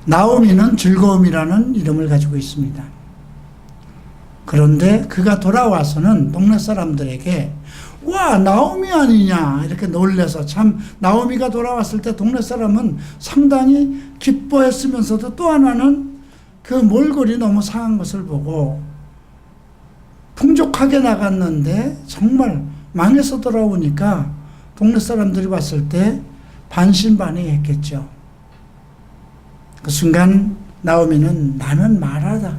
나오미는 즐거움이라는 이름을 가지고 있습니다. 그런데 그가 돌아와서는 동네 사람들에게 와, 나오미 아니냐 이렇게 놀래서, 참 나오미가 돌아왔을 때 동네 사람은 상당히 기뻐했으면서도 또 하나는 그 몰골이 너무 상한 것을 보고, 풍족하게 나갔는데 정말 망해서 돌아오니까 동네 사람들이 봤을 때 반신반의했겠죠. 그 순간 나오미는 나는 마라다.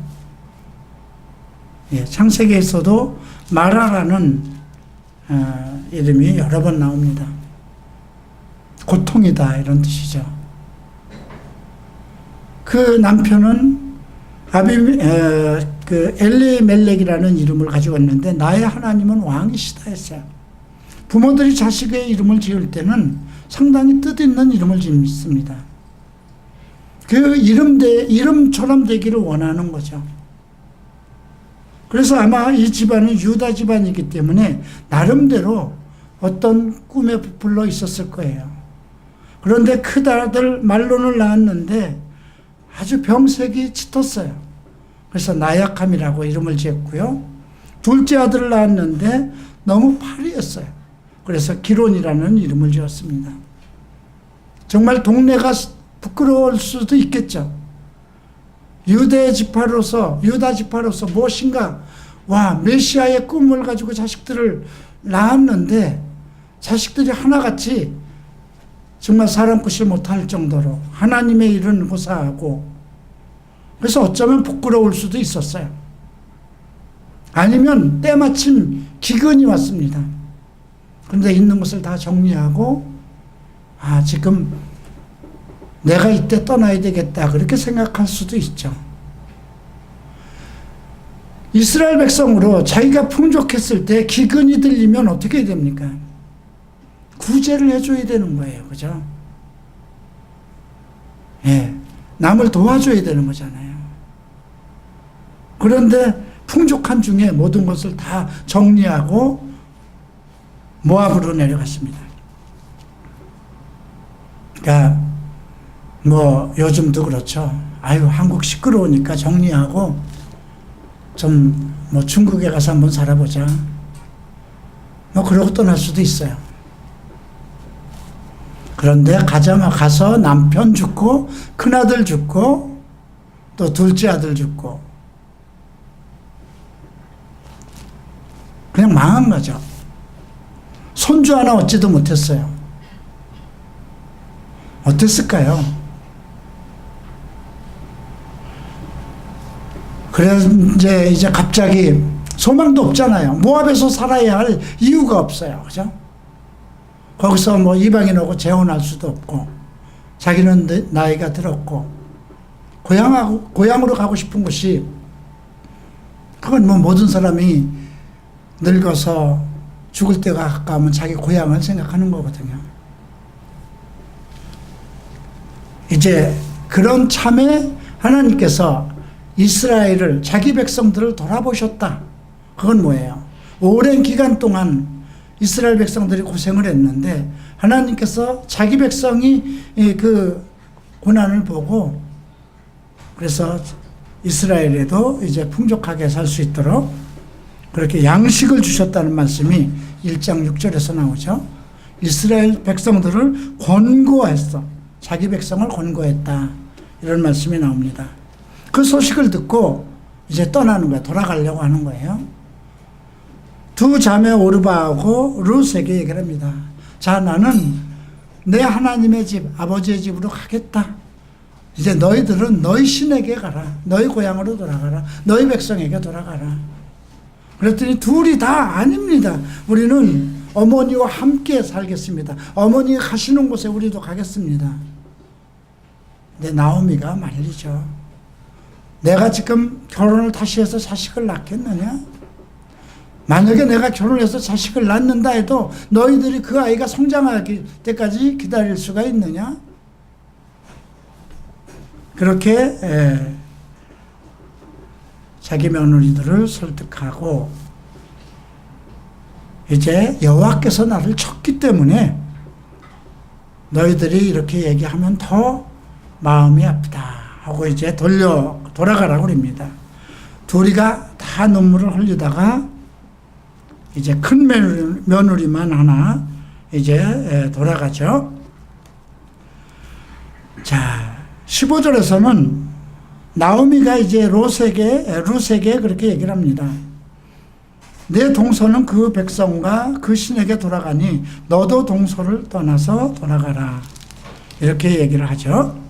창세기에서도 마라라는 이름이 여러 번 나옵니다. 고통이다 이런 뜻이죠. 그 남편은 엘리멜렉이라는 이름을 가지고 있는데 나의 하나님은 왕이시다 했어요. 부모들이 자식의 이름을 지을 때는 상당히 뜻있는 이름을 짓습니다. 그 이름처럼 되기를 원하는 거죠. 그래서 아마 이 집안은 유다 집안이기 때문에 나름대로 어떤 꿈에 부풀러 있었을 거예요. 그런데 큰아들 말론을 낳았는데 아주 병색이 짙었어요. 그래서 나약함이라고 이름을 지었고요. 둘째 아들을 낳았는데 너무 파리했어요. 그래서 기론이라는 이름을 지었습니다. 정말 동네가 부끄러울 수도 있겠죠. 유다 지파로서 무엇인가, 와, 메시아의 꿈을 가지고 자식들을 낳았는데 자식들이 하나같이 정말 사람 굿을 못할 정도로 하나님의 일은 고사하고, 그래서 어쩌면 부끄러울 수도 있었어요. 아니면 때마침 기근이 왔습니다. 그런데 있는 것을 다 정리하고, 지금 내가 이때 떠나야 되겠다 그렇게 생각할 수도 있죠. 이스라엘 백성으로 자기가 풍족했을 때 기근이 들리면 어떻게 됩니까? 구제를 해줘야 되는 거예요. 그죠? 남을 도와줘야 되는 거잖아요. 그런데 풍족한 중에 모든 것을 다 정리하고 모압으로 내려갔습니다. 그러니까 요즘도 그렇죠. 한국 시끄러우니까 정리하고 좀 중국에 가서 한번 살아보자. 그러고 떠날 수도 있어요. 그런데 가서 남편 죽고 큰아들 죽고 또 둘째 아들 죽고 그냥 망한 거죠. 손주 하나 얻지도 못했어요. 어땠을까요? 그래서 이제 갑자기 소망도 없잖아요. 모압에서 살아야 할 이유가 없어요. 그죠? 거기서 이방인하고 재혼할 수도 없고, 자기는 나이가 들었고, 고향으로 가고 싶은 곳이, 그건 모든 사람이 늙어서 죽을 때가 가까우면 자기 고향을 생각하는 거거든요. 이제 그런 참에 하나님께서 이스라엘을, 자기 백성들을 돌아보셨다. 그건 뭐예요? 오랜 기간 동안 이스라엘 백성들이 고생을 했는데 하나님께서 자기 백성이 그 고난을 보고, 그래서 이스라엘에도 이제 풍족하게 살 수 있도록 그렇게 양식을 주셨다는 말씀이 1장 6절에서 나오죠. 이스라엘 백성들을 권고했어. 자기 백성을 권고했다. 이런 말씀이 나옵니다. 그 소식을 듣고 이제 떠나는 거예요. 돌아가려고 하는 거예요. 두 자매 오르바하고 룻에게 얘기를 합니다. 자, 나는 내 하나님의 집, 아버지의 집으로 가겠다. 이제 너희들은 너희 신에게 가라. 너희 고향으로 돌아가라. 너희 백성에게 돌아가라. 그랬더니 둘이 다 아닙니다. 우리는 어머니와 함께 살겠습니다. 어머니가 가시는 곳에 우리도 가겠습니다. 근데 나오미가 말리죠. 내가 지금 결혼을 다시 해서 자식을 낳겠느냐? 만약에 내가 결혼해서 자식을 낳는다 해도 너희들이 그 아이가 성장할 때까지 기다릴 수가 있느냐? 그렇게 자기 며느리들을 설득하고, 이제 여호와께서 나를 쳤기 때문에 너희들이 이렇게 얘기하면 더 마음이 아프다 하고 이제 돌아가라고 그럽니다. 둘이가 다 눈물을 흘리다가 이제 큰 며느리만 하나 이제 돌아가죠. 자, 15절에서는 나오미가 이제 루세게 그렇게 얘기를 합니다. 내 동서는 그 백성과 그 신에게 돌아가니 너도 동서를 떠나서 돌아가라. 이렇게 얘기를 하죠.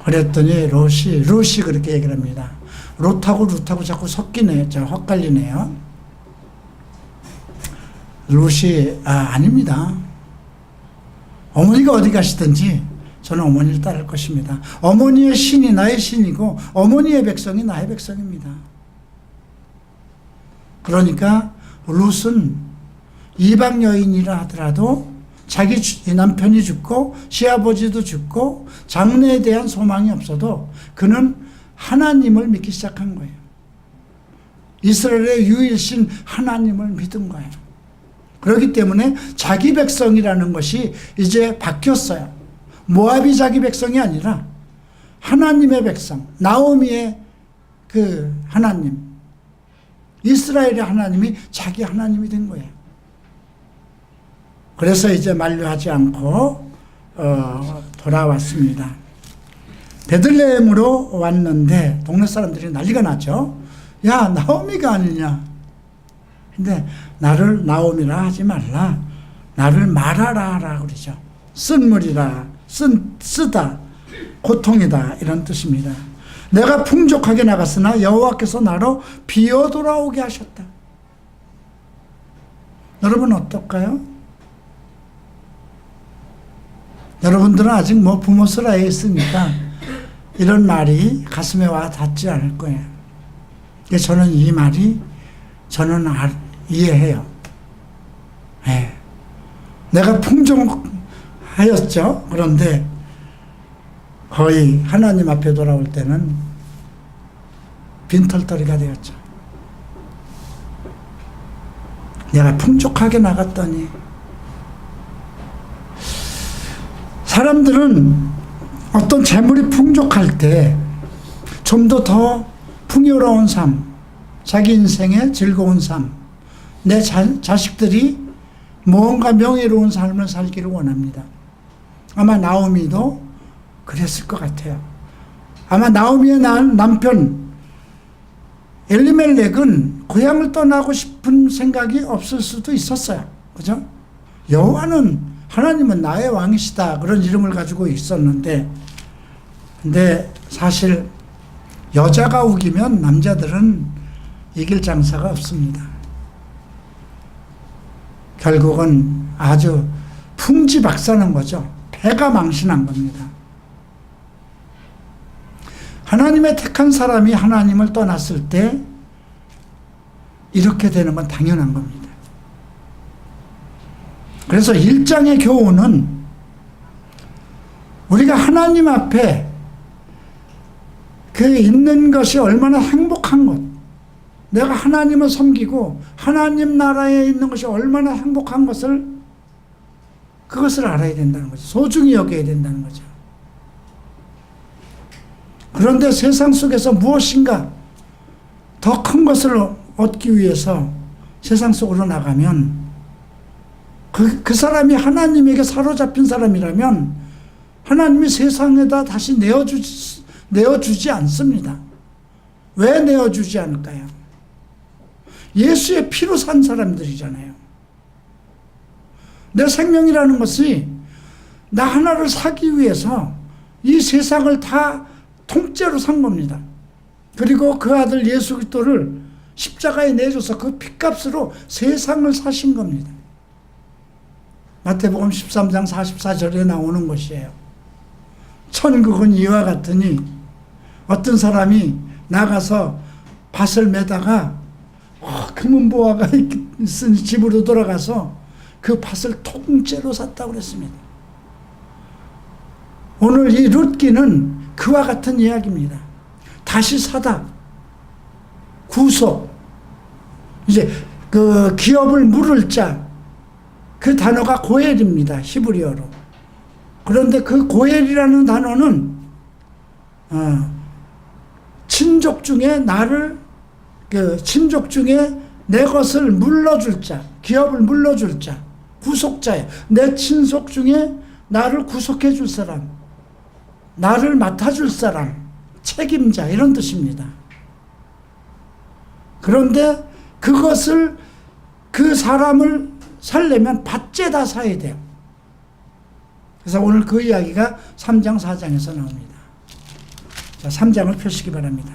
그랬더니 롯이 그렇게 얘기를 합니다. 롯하고 자꾸 섞이네요. 헛갈리네요. 롯이 아닙니다. 어머니가 어디 가시든지 저는 어머니를 따를 것입니다. 어머니의 신이 나의 신이고 어머니의 백성이 나의 백성입니다. 그러니까 롯은 이방 여인이라 하더라도 자기 남편이 죽고 시아버지도 죽고 장래에 대한 소망이 없어도 그는 하나님을 믿기 시작한 거예요. 이스라엘의 유일신 하나님을 믿은 거예요. 그렇기 때문에 자기 백성이라는 것이 이제 바뀌었어요. 모압이 자기 백성이 아니라 하나님의 백성, 나오미의 그 하나님, 이스라엘의 하나님이 자기 하나님이 된 거예요. 그래서 이제 만류하지 않고 돌아왔습니다. 베들레헴으로 왔는데 동네 사람들이 난리가 났죠. 야, 나오미가 아니냐. 근데 나를 나오미라 하지 말라. 나를 말하라 하라 그러죠. 쓴물이라, 쓰다, 고통이다 이런 뜻입니다. 내가 풍족하게 나갔으나 여호와께서 나로 비어 돌아오게 하셨다. 여러분 어떨까요? 여러분들은 아직 부모 슬하에 있으니까 이런 말이 가슴에 와 닿지 않을 거예요. 저는 이 말이 저는 이해해요. 네. 내가 풍족하였죠. 그런데 거의 하나님 앞에 돌아올 때는 빈털터리가 되었죠. 내가 풍족하게 나갔더니 사람들은 어떤 재물이 풍족할 때 좀 더 풍요로운 삶, 자기 인생의 즐거운 삶, 내 자식들이 무언가 명예로운 삶을 살기를 원합니다. 아마 나오미도 그랬을 것 같아요. 아마 나오미의 남편 엘리멜렉은 고향을 떠나고 싶은 생각이 없을 수도 있었어요. 그죠? 여호와는 하나님은 나의 왕이시다 그런 이름을 가지고 있었는데, 근데 사실 여자가 우기면 남자들은 이길 장사가 없습니다. 결국은 아주 풍지박산한 거죠. 배가 망신한 겁니다. 하나님의 택한 사람이 하나님을 떠났을 때 이렇게 되는 건 당연한 겁니다. 그래서 1장의 교훈은 우리가 하나님 앞에 그 있는 것이 얼마나 행복한 것, 내가 하나님을 섬기고 하나님 나라에 있는 것이 얼마나 행복한 것을 그것을 알아야 된다는 거죠. 소중히 여겨야 된다는 거죠. 그런데 세상 속에서 무엇인가 더 큰 것을 얻기 위해서 세상 속으로 나가면 그 사람이 하나님에게 사로잡힌 사람이라면 하나님이 세상에다 다시 내어주지 않습니다. 왜 내어주지 않을까요? 예수의 피로 산 사람들이잖아요. 내 생명이라는 것이 나 하나를 사기 위해서 이 세상을 다 통째로 산 겁니다. 그리고 그 아들 예수 그리스도를 십자가에 내줘서 그 핏값으로 세상을 사신 겁니다. 마태복음 13장 44절에 나오는 것이에요. 천국은 이와 같으니 어떤 사람이 나가서 밭을 매다가 금은보화가 있으니 집으로 돌아가서 그 밭을 통째로 샀다고 그랬습니다. 오늘 이 룻기는 그와 같은 이야기입니다. 다시 사다, 구속, 이제 그 기업을 물을 자, 그 단어가 고엘입니다. 히브리어로. 그런데 그 고엘이라는 단어는 친족 중에 나를 친족 중에 내 것을 물러줄 자, 기업을 물러줄 자, 구속자예요. 내 친속 중에 나를 구속해 줄 사람, 나를 맡아줄 사람, 책임자, 이런 뜻입니다. 그런데 그것을, 그 사람을 살려면 밭죄다 사야 돼요. 그래서 오늘 그 이야기가 3장 4장에서 나옵니다. 자, 3장을 펴시기 바랍니다.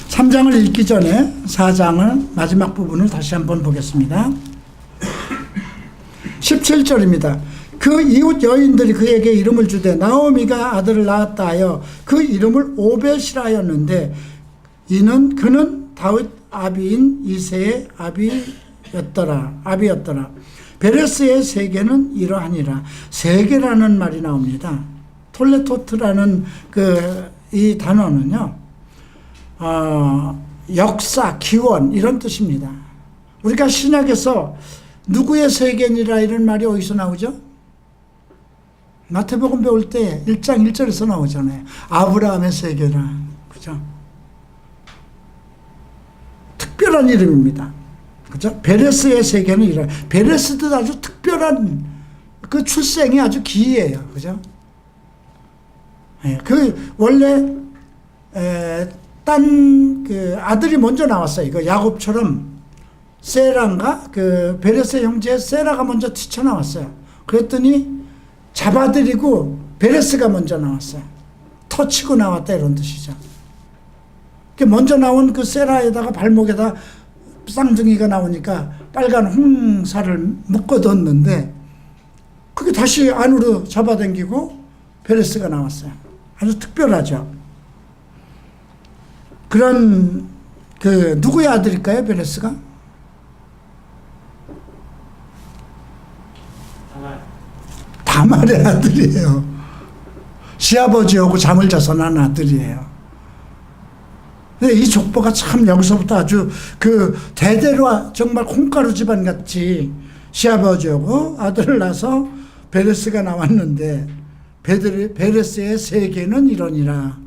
3장을 읽기 전에 4장을 마지막 부분을 다시 한번 보겠습니다. 17절입니다. 그 이웃 여인들이 그에게 이름을 주되 나오미가 아들을 낳았다 하여 그 이름을 오벳이라 하였는데 그는 다윗 아비인 이새의 아비였더라. 베레스의 세계는 이러하니라. 세계라는 말이 나옵니다. 톨레토트라는 이 단어는요, 역사, 기원, 이런 뜻입니다. 우리가 신약에서 누구의 세계니라 이런 말이 어디서 나오죠? 마태복음 배울 때 1장 1절에서 나오잖아요. 아브라함의 세계라. 그죠? 특별한 이름입니다. 그죠? 베레스의 세계는 이래. 베레스도 아주 특별한 그 출생이 아주 기이해요. 그죠? 예, 원래, 아들이 먼저 나왔어요. 그 야곱처럼 세라인가? 베레스의 형제 세라가 먼저 튀쳐나왔어요. 그랬더니 잡아들이고 베레스가 먼저 나왔어요. 터치고 나왔다, 이런 뜻이죠. 먼저 나온 그 세라에다가 발목에다 쌍둥이가 나오니까 빨간 홍사를 묶어뒀는데 그게 다시 안으로 잡아당기고 베레스가 나왔어요. 아주 특별하죠. 그런 누구의 아들일까요, 베레스가? 다말의 아들이에요. 시아버지하고 잠을 자서 난 아들이에요. 이 족보가 참 여기서부터 아주 대대로 정말 콩가루 집안 같이 시아버지하고 아들을 낳아서 베레스가 나왔는데 베레스의 세계는 이러니라.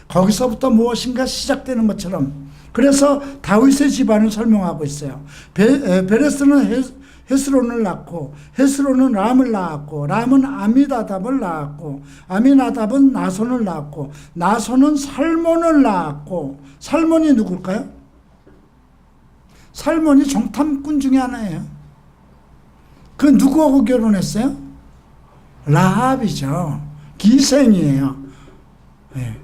거기서부터 무엇인가 시작되는 것처럼. 그래서 다윗의 집안을 설명하고 있어요. 베레스는 헤스론을 낳고 헤스론은 람을 낳았고 람은 아미나답을 낳았고 아미나답은 나손을 낳았고 나손은 살몬을 낳았고 살몬이 누굴까요? 살몬이 정탐꾼 중에 하나예요. 그 누구하고 결혼했어요? 라합이죠. 기생이에요. 네.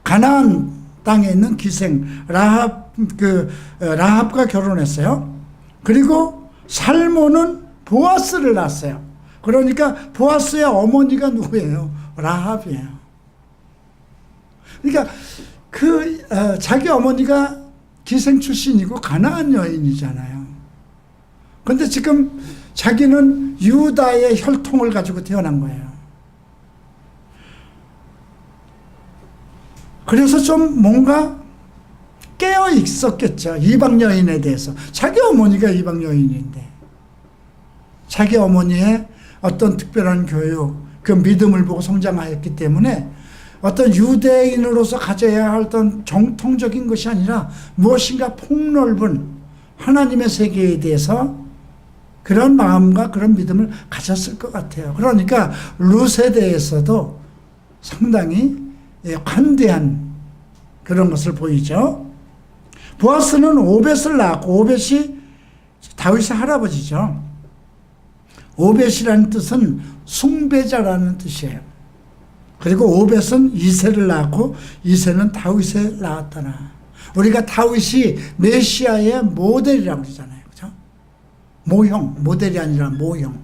가나안 땅에 있는 기생 라합과 결혼했어요. 그리고 살몬은 보아스를 낳았어요. 그러니까 보아스의 어머니가 누구예요? 라합이에요. 그러니까 자기 어머니가 기생 출신이고 가나안 여인이잖아요. 그런데 지금 자기는 유다의 혈통을 가지고 태어난 거예요. 그래서 좀 뭔가 깨어 있었겠죠. 이방 여인에 대해서. 자기 어머니가 이방 여인인데 자기 어머니의 어떤 특별한 교육, 그 믿음을 보고 성장하였기 때문에 어떤 유대인으로서 가져야 할 어떤 정통적인 것이 아니라 무엇인가 폭넓은 하나님의 세계에 대해서 그런 마음과 그런 믿음을 가졌을 것 같아요. 그러니까 룻에 대해서도 상당히 관대한 그런 것을 보이죠. 보아스는 오벳을 낳았고 오벳이 다윗의 할아버지죠. 오벳이라는 뜻은 숭배자라는 뜻이에요. 그리고 오벳은 이새를 낳았고 이새는 다윗을 낳았더라. 우리가 다윗이 메시아의 모델이라고 그러잖아요. 그죠? 모형, 모델이 아니라 모형.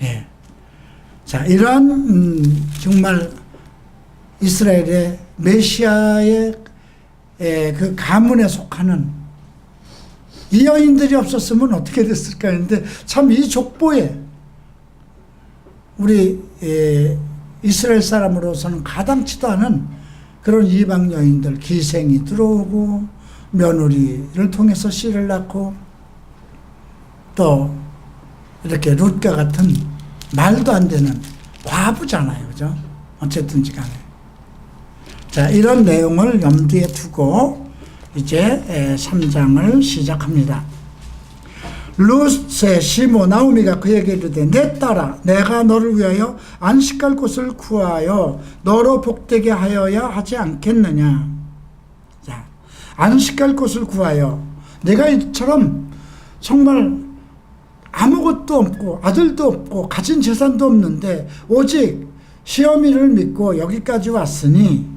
예. 자, 이러한 정말 이스라엘의 메시아의 그 가문에 속하는 이 여인들이 없었으면 어떻게 됐을까 했는데 참 이 족보에 우리 이스라엘 사람으로서는 가당치도 않은 그런 이방 여인들, 기생이 들어오고 며느리를 통해서 씨를 낳고 또 이렇게 룻과 같은 말도 안 되는 과부잖아요. 그죠? 어쨌든지 간에. 자, 이런 내용을 염두에 두고 이제 3장을 시작합니다. 룻의 시모 나오미가 그에게 이르되 내 딸아 내가 너를 위하여 안식할 곳을 구하여 너로 복되게 하여야 하지 않겠느냐. 자, 안식할 곳을 구하여 내가 이처럼 정말 아무것도 없고 아들도 없고 가진 재산도 없는데 오직 시어미를 믿고 여기까지 왔으니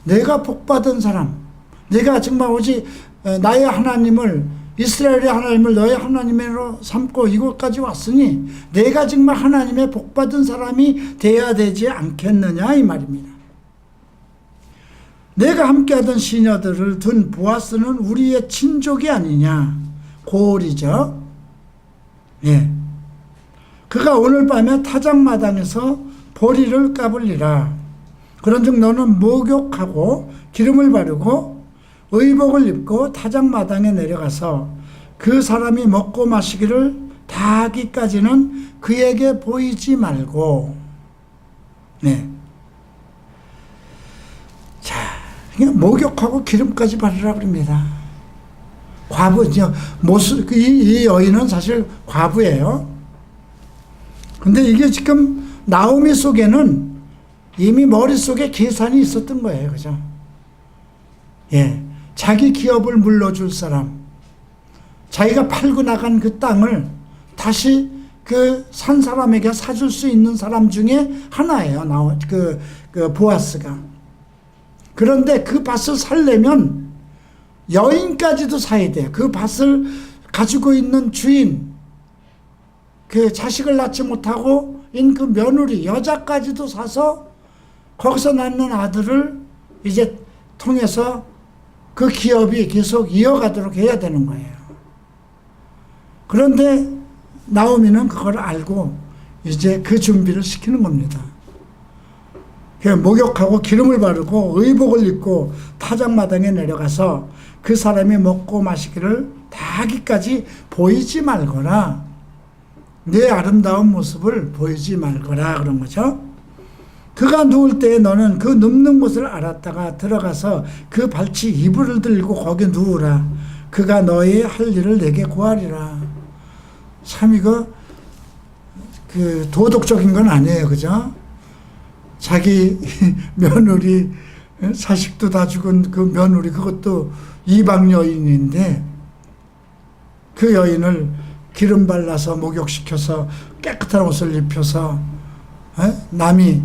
내가 복받은 사람, 내가 정말 오직 나의 하나님을 이스라엘의 하나님을 너의 하나님으로 삼고 이곳까지 왔으니 내가 정말 하나님의 복받은 사람이 돼야 되지 않겠느냐 이 말입니다. 내가 함께하던 시녀들을 둔 보아스는 우리의 친족이 아니냐. 고을이죠. 예. 그가 오늘 밤에 타작마당에서 보리를 까불리라. 그런즉 너는 목욕하고 기름을 바르고 의복을 입고 타작마당에 내려가서 그 사람이 먹고 마시기를 다 하기까지는 그에게 보이지 말고. 네. 자, 목욕하고 기름까지 바르라 그럽니다. 과부, 이 여인은 사실 과부예요. 근데 이게 지금 나오미 속에는 이미 머릿속에 계산이 있었던 거예요. 그죠? 예. 자기 기업을 물러줄 사람, 자기가 팔고 나간 그 땅을 다시 그 산 사람에게 사줄 수 있는 사람 중에 하나예요. 그 보아스가. 그런데 그 밭을 살려면 여인까지도 사야 돼요. 그 밭을 가지고 있는 주인, 그 자식을 낳지 못하고 인 그 며느리, 여자까지도 사서 거기서 낳는 아들을 이제 통해서 그 기업이 계속 이어가도록 해야 되는 거예요. 그런데 나오미는 그걸 알고 이제 그 준비를 시키는 겁니다. 목욕하고 기름을 바르고 의복을 입고 타작마당에 내려가서 그 사람이 먹고 마시기를 다 하기까지 보이지 말거라. 내 아름다운 모습을 보이지 말거라 그런 거죠. 그가 누울 때에 너는 그 눕는 곳을 알았다가 들어가서 그 발치 이불을 들고 거기 누우라. 그가 너의 할 일을 내게 구하리라. 참 이거 그 도덕적인 건 아니에요. 그죠? 자기 며느리 자식도 다 죽은 그 며느리, 그것도 이방 여인인데 그 여인을 기름 발라서 목욕시켜서 깨끗한 옷을 입혀서 남이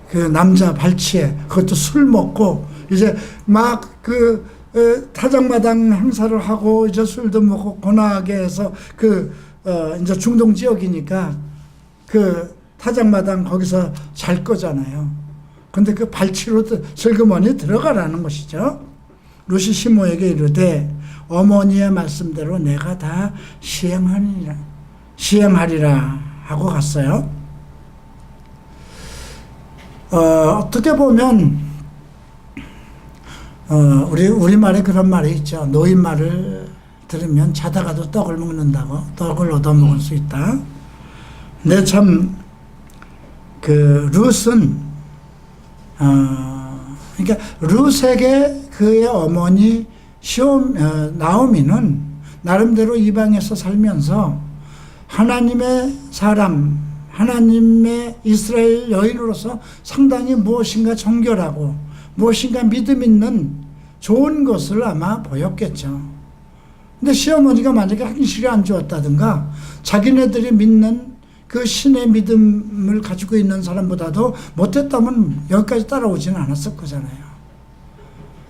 그 남자 발치에 그것도 술 먹고 이제 막 그 타작마당 행사를 하고 이제 술도 먹고 고나하게 해서 이제 중동 지역이니까 그 타작마당 거기서 잘 거잖아요. 근데 그 발치로 슬그머니 들어가라는 것이죠. 룻이 시모에게 이르되 어머니의 말씀대로 내가 다 시행하리라 하고 갔어요. 어떻게 보면 우리말에 그런 말이 있죠. 노인 말을 들으면 자다가도 떡을 먹는다고, 떡을 얻어먹을 수 있다. 근데 참 그 룻은 그러니까 룻에게 그의 어머니 나오미는 나름대로 이방에서 살면서 하나님의 사람, 하나님의 이스라엘 여인으로서 상당히 무엇인가 정결하고 무엇인가 믿음 있는 좋은 것을 아마 보였겠죠. 근데 시어머니가 만약에 행실이 안 좋았다든가 자기네들이 믿는 그 신의 믿음을 가지고 있는 사람보다도 못했다면 여기까지 따라오지는 않았을 거잖아요.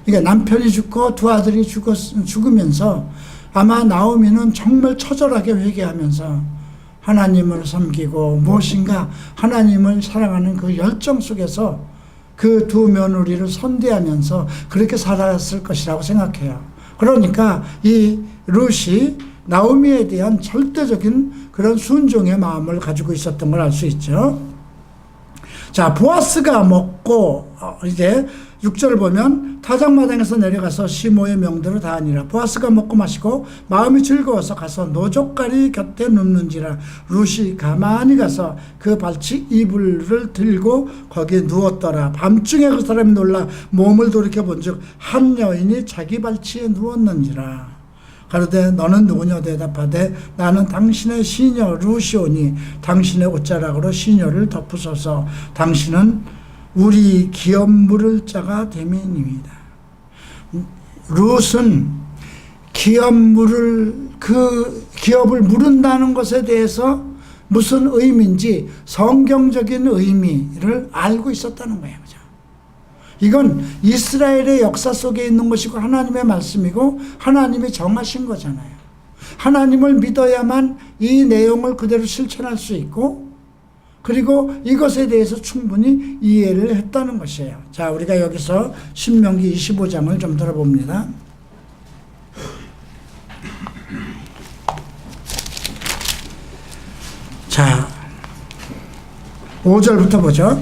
그러니까 남편이 죽고 두 아들이 죽으면서 아마 나오미는 정말 처절하게 회개하면서 하나님을 섬기고 무엇인가 하나님을 사랑하는 그 열정 속에서 그 두 며느리를 선대하면서 그렇게 살았을 것이라고 생각해요. 그러니까 이 룻이 나오미에 대한 절대적인 그런 순종의 마음을 가지고 있었던 걸 알 수 있죠. 자, 보아스가 먹고 이제 6절 보면 타작마당에서 내려가서 시모의 명대로 다하니라. 보아스가 먹고 마시고 마음이 즐거워서 가서 노족간이 곁에 눕는지라. 룻이 가만히 가서 그 발치 이불을 들고 거기에 누웠더라. 밤중에 그 사람이 놀라 몸을 돌이켜 본즉 한 여인이 자기 발치에 누웠는지라. 가로되 너는 누구냐 대답하되 나는 당신의 시녀 룻이오니 당신의 옷자락으로 시녀를 덮으소서. 당신은 우리 기업 물을 자가 됨이니이다. 룻은 그 기업을 물은다는 것에 대해서 무슨 의미인지 성경적인 의미를 알고 있었다는 거예요. 그죠? 이건 이스라엘의 역사 속에 있는 것이고 하나님의 말씀이고 하나님이 정하신 거잖아요. 하나님을 믿어야만 이 내용을 그대로 실천할 수 있고 그리고 이것에 대해서 충분히 이해를 했다는 것이에요. 자, 우리가 여기서 신명기 25장을 좀 들어봅니다. 자, 5절부터 보죠.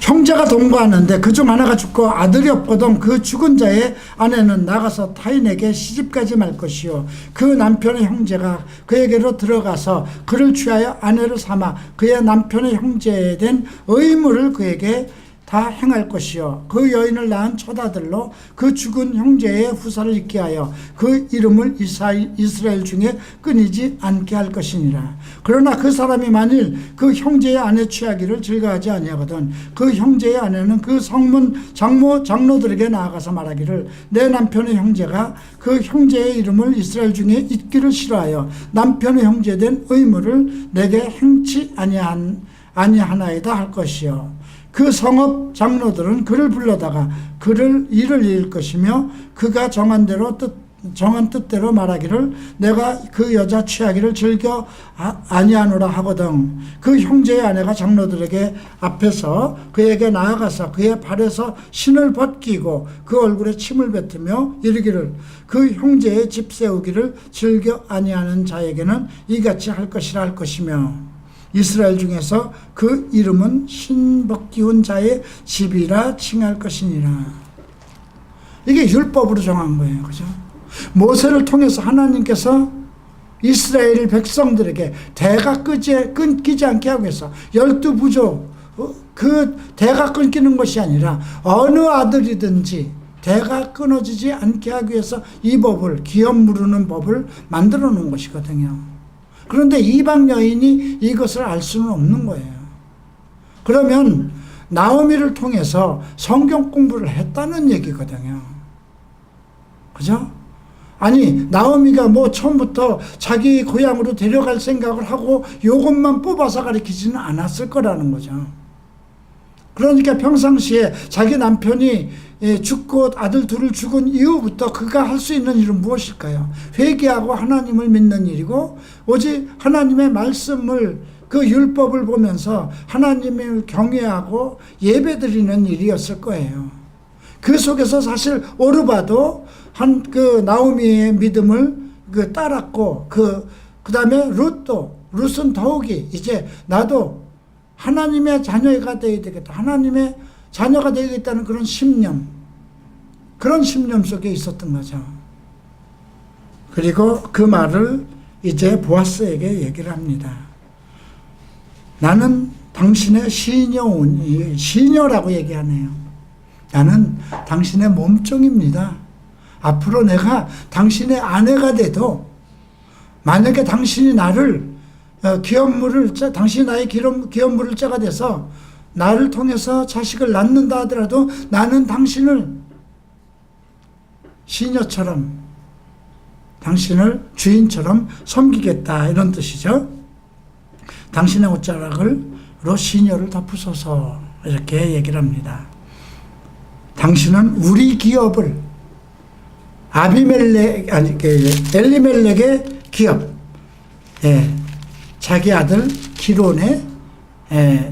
형제가 동거하는데 그중 하나가 죽고 아들이 없거든 그 죽은 자의 아내는 나가서 타인에게 시집가지 말 것이요 그 남편의 형제가 그에게로 들어가서 그를 취하여 아내를 삼아 그의 남편의 형제에 된 의무를 그에게 다 행할 것이요 그 여인을 낳은 첫 아들로 그 죽은 형제의 후사를 있게 하여 그 이름을 이스라엘 중에 끊이지 않게 할 것이니라. 그러나 그 사람이 만일 그 형제의 아내 취하기를 즐거워하지 아니하거든 그 형제의 아내는 그 성문 장로들에게 나아가서 말하기를 내 남편의 형제가 그 형제의 이름을 이스라엘 중에 잊기를 싫어하여 남편의 형제에 된 의무를 내게 행치 아니하나이다 할 것이요 그 성읍 장로들은 그를 불러다가 그를 이를 이을 것이며 그가 정한 뜻대로 말하기를 내가 그 여자 취하기를 즐겨 아니하노라 하거든 그 형제의 아내가 장로들에게 앞에서 그에게 나아가서 그의 발에서 신을 벗기고 그 얼굴에 침을 뱉으며 이르기를 그 형제의 집 세우기를 즐겨 아니하는 자에게는 이같이 할 것이라 할 것이며 이스라엘 중에서 그 이름은 신벗기운 자의 집이라 칭할 것이니라. 이게 율법으로 정한 거예요. 그죠? 모세를 통해서 하나님께서 이스라엘 백성들에게 대가 끊기지 않게 하기 위해서 12부족 그 대가 끊기는 것이 아니라 어느 아들이든지 대가 끊어지지 않게 하기 위해서 이 법을 기업 무르는 법을 만들어 놓은 것이거든요. 그런데 이방 여인이 이것을 알 수는 없는 거예요. 그러면 나오미를 통해서 성경 공부를 했다는 얘기거든요. 그죠? 아니 나오미가 뭐 처음부터 자기 고향으로 데려갈 생각을 하고 이것만 뽑아서 가르치지는 않았을 거라는 거죠. 그러니까 평상시에 자기 남편이 죽고 아들 둘을 죽은 이후부터 그가 할 수 있는 일은 무엇일까요? 회개하고 하나님을 믿는 일이고 오직 하나님의 말씀을 그 율법을 보면서 하나님을 경외하고 예배드리는 일이었을 거예요. 그 속에서 사실 오르바도 그 나오미의 믿음을 따랐고 그 다음에 룻은 더욱이 이제 나도 하나님의 자녀가 되어야 되겠다. 하나님의 자녀가 되겠다는 그런 신념 속에 있었던 거죠. 그리고 그 말을 이제 보아스에게 얘기를 합니다. 나는 당신의 시녀라고 얘기하네요. 나는 당신의 몸종입니다. 앞으로 내가 당신의 아내가 돼도 만약에 당신이 나를 당신이 나의 기업물을 자가 돼서 나를 통해서 자식을 낳는다 하더라도 나는 당신을 시녀처럼 당신을 주인처럼 섬기겠다 이런 뜻이죠. 당신의 옷자락으로 시녀를 덮으소서 이렇게 얘기를 합니다. 당신은 우리 기업을 엘리멜렉의 기업 자기 아들 기론의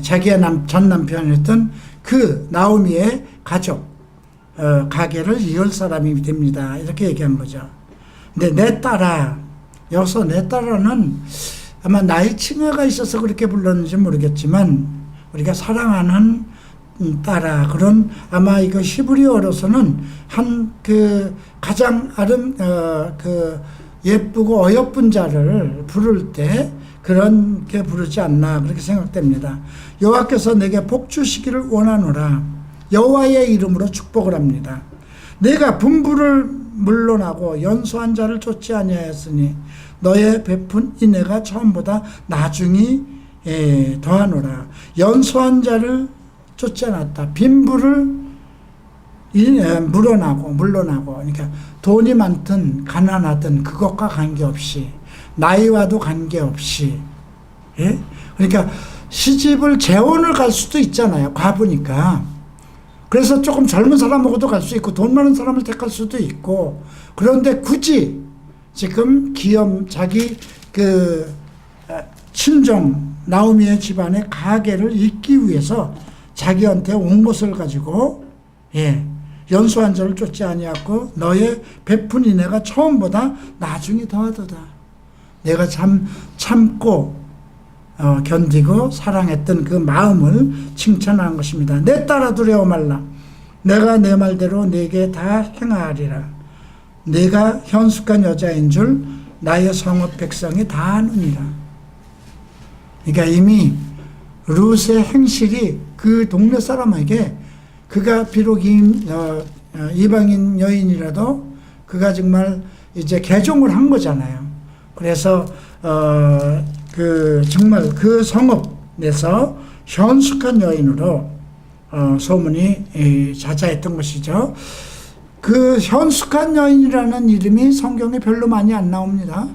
자기의 전 남편이었던 그 나오미의 가족 가게를 이을 사람이 됩니다. 이렇게 얘기한 거죠. 근데 내 딸아, 여기서 내 딸아는 아마 나이 칭호가 있어서 그렇게 불렀는지 모르겠지만 우리가 사랑하는 딸아. 그런 아마 이거 히브리어로서는 한 그 가장 예쁘고 어여쁜 자를 부를 때 그런 게 부르지 않나 그렇게 생각됩니다. 여호와께서 내게 복 주시기를 원하노라. 여호와의 이름으로 축복을 합니다. 내가 분부를 물러나고 연소한 자를 쫓지 아니하였으니 너의 베푼 인애가 처음보다 나중이 더하노라. 연소한 자를 쫓지 않았다. 빈부를 물러나고 그러니까 돈이 많든 가난하든 그것과 관계없이 나이와도 관계없이 그러니까 시집을 재혼을 갈 수도 있잖아요. 과부니까. 그래서 조금 젊은 사람하고도 갈 수 있고 돈 많은 사람을 택할 수도 있고 그런데 굳이 지금 자기 친정 나오미의 집안의 가계를 잇기 위해서 자기한테 온 것을 가지고 연소한 자를 쫓지 아니하고 너의 베푼 인애가 처음보다 나중이 더하도다. 내가 참고 견디고 사랑했던 그 마음을 칭찬하는 것입니다. 내 딸아 두려워 말라. 내가 내 말대로 네게 다 행하리라. 내가 현숙한 여자인 줄 나의 성읍 백성이 다 아느니라. 그러니까 이미 룻의 행실이 그 동네 사람에게 그가 비록 이방인 여인이라도 그가 정말 이제 개종을 한 거잖아요. 그래서 정말 그 성읍에서 현숙한 여인으로 소문이 자자했던 것이죠. 그 현숙한 여인이라는 이름이 성경에 별로 많이 안 나옵니다.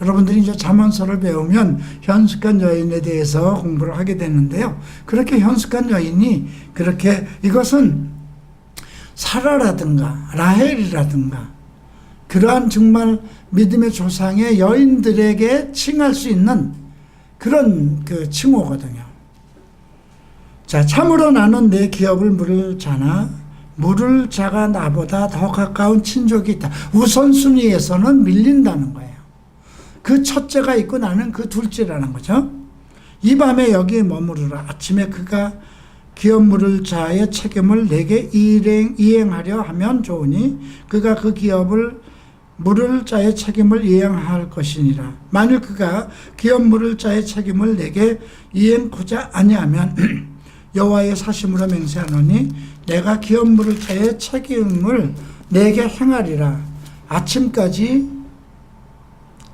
여러분들이 이제 잠언서를 배우면 현숙한 여인에 대해서 공부를 하게 되는데요. 그렇게 현숙한 여인이 그렇게 이것은 사라라든가 라헬이라든가 그러한 정말 믿음의 조상의 여인들에게 칭할 수 있는 그런 그 칭호거든요. 자, 참으로 나는 내 기업을 물을 자나 물을 자가 나보다 더 가까운 친족이 있다. 우선순위에서는 밀린다는 거예요. 그 첫째가 있고 나는 그 둘째라는 거죠. 이 밤에 여기에 머무르라. 아침에 그가 기업 물을 자의 책임을 내게 이행하려 하면 좋으니 그가 그 기업을 물을 자의 책임을 이행할 것이니라. 만일 그가 기업 물을 자의 책임을 내게 이행코자 아니하면 여호와의 사심으로 맹세하노니 내가 기업 물을 자의 책임을 내게 행하리라. 아침까지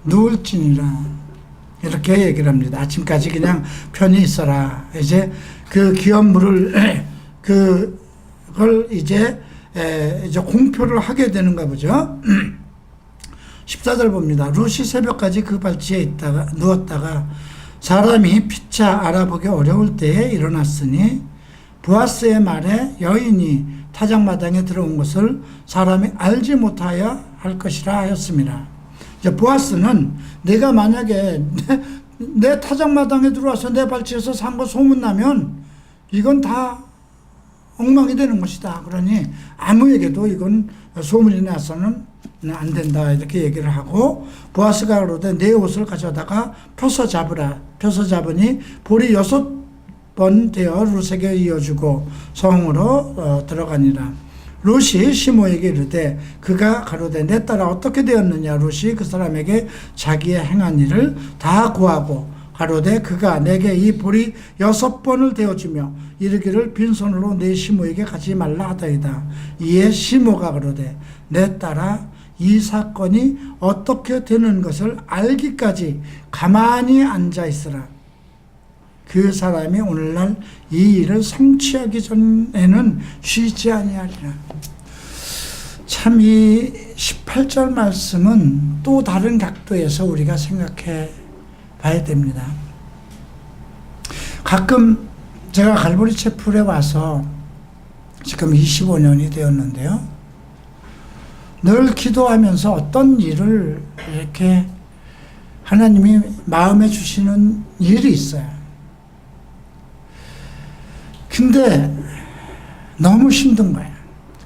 누울지니라. 이렇게 얘기를 합니다. 아침까지 그냥 편히 있어라. 이제 그 기업 물을 그걸 이제 공표를 하게 되는가 보죠. 14절 봅니다. 룻이 새벽까지 그 발치에 누웠다가 사람이 피차 알아보기 어려울 때에 일어났으니 보아스의 말에 여인이 타작마당에 들어온 것을 사람이 알지 못하여 할 것이라 하였습니다. 이제 보아스는 내가 만약에 내 타작마당에 들어와서 내 발치에서 산 거 소문나면 이건 다 엉망이 되는 것이다. 그러니 아무에게도 이건 소문이 나서는 안 된다. 이렇게 얘기를 하고 보아스가 그러되 내 옷을 가져다가 펴서 잡으라. 펴서 잡으니 볼이 6번 되어 룻에게 이어주고 성으로 들어가니라. 룻이 시모에게 이르되 그가 가로되 내 딸아 어떻게 되었느냐. 룻이 그 사람에게 자기의 행한 일을 다 고하고 가로되 그가 내게 이 볼이 6번을 되어주며 이르기를 빈손으로 내 시모에게 가지 말라 하더이다. 이에 시모가 가로되 내 딸아 이 사건이 어떻게 되는 것을 알기까지 가만히 앉아 있으라. 그 사람이 오늘날 이 일을 성취하기 전에는 쉬지 아니하리라. 참 이 18절 말씀은 또 다른 각도에서 우리가 생각해 봐야 됩니다. 가끔 제가 갈보리 채플에 와서 지금 25년이 되었는데요. 늘 기도하면서 어떤 일을 이렇게 하나님이 마음에 주시는 일이 있어요. 근데 너무 힘든 거야.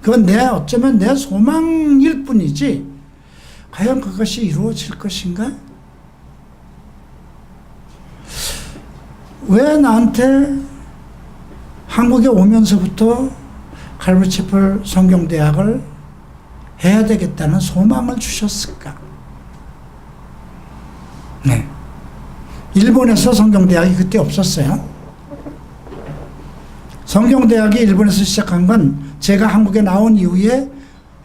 그건 어쩌면 내 소망일 뿐이지 과연 그것이 이루어질 것인가? 왜 나한테 한국에 오면서부터 칼버리 채플 성경대학을 해야 되겠다는 소망을 주셨을까? 네. 일본에서 성경대학이 그때 없었어요. 성경대학이 일본에서 시작한 건 제가 한국에 나온 이후에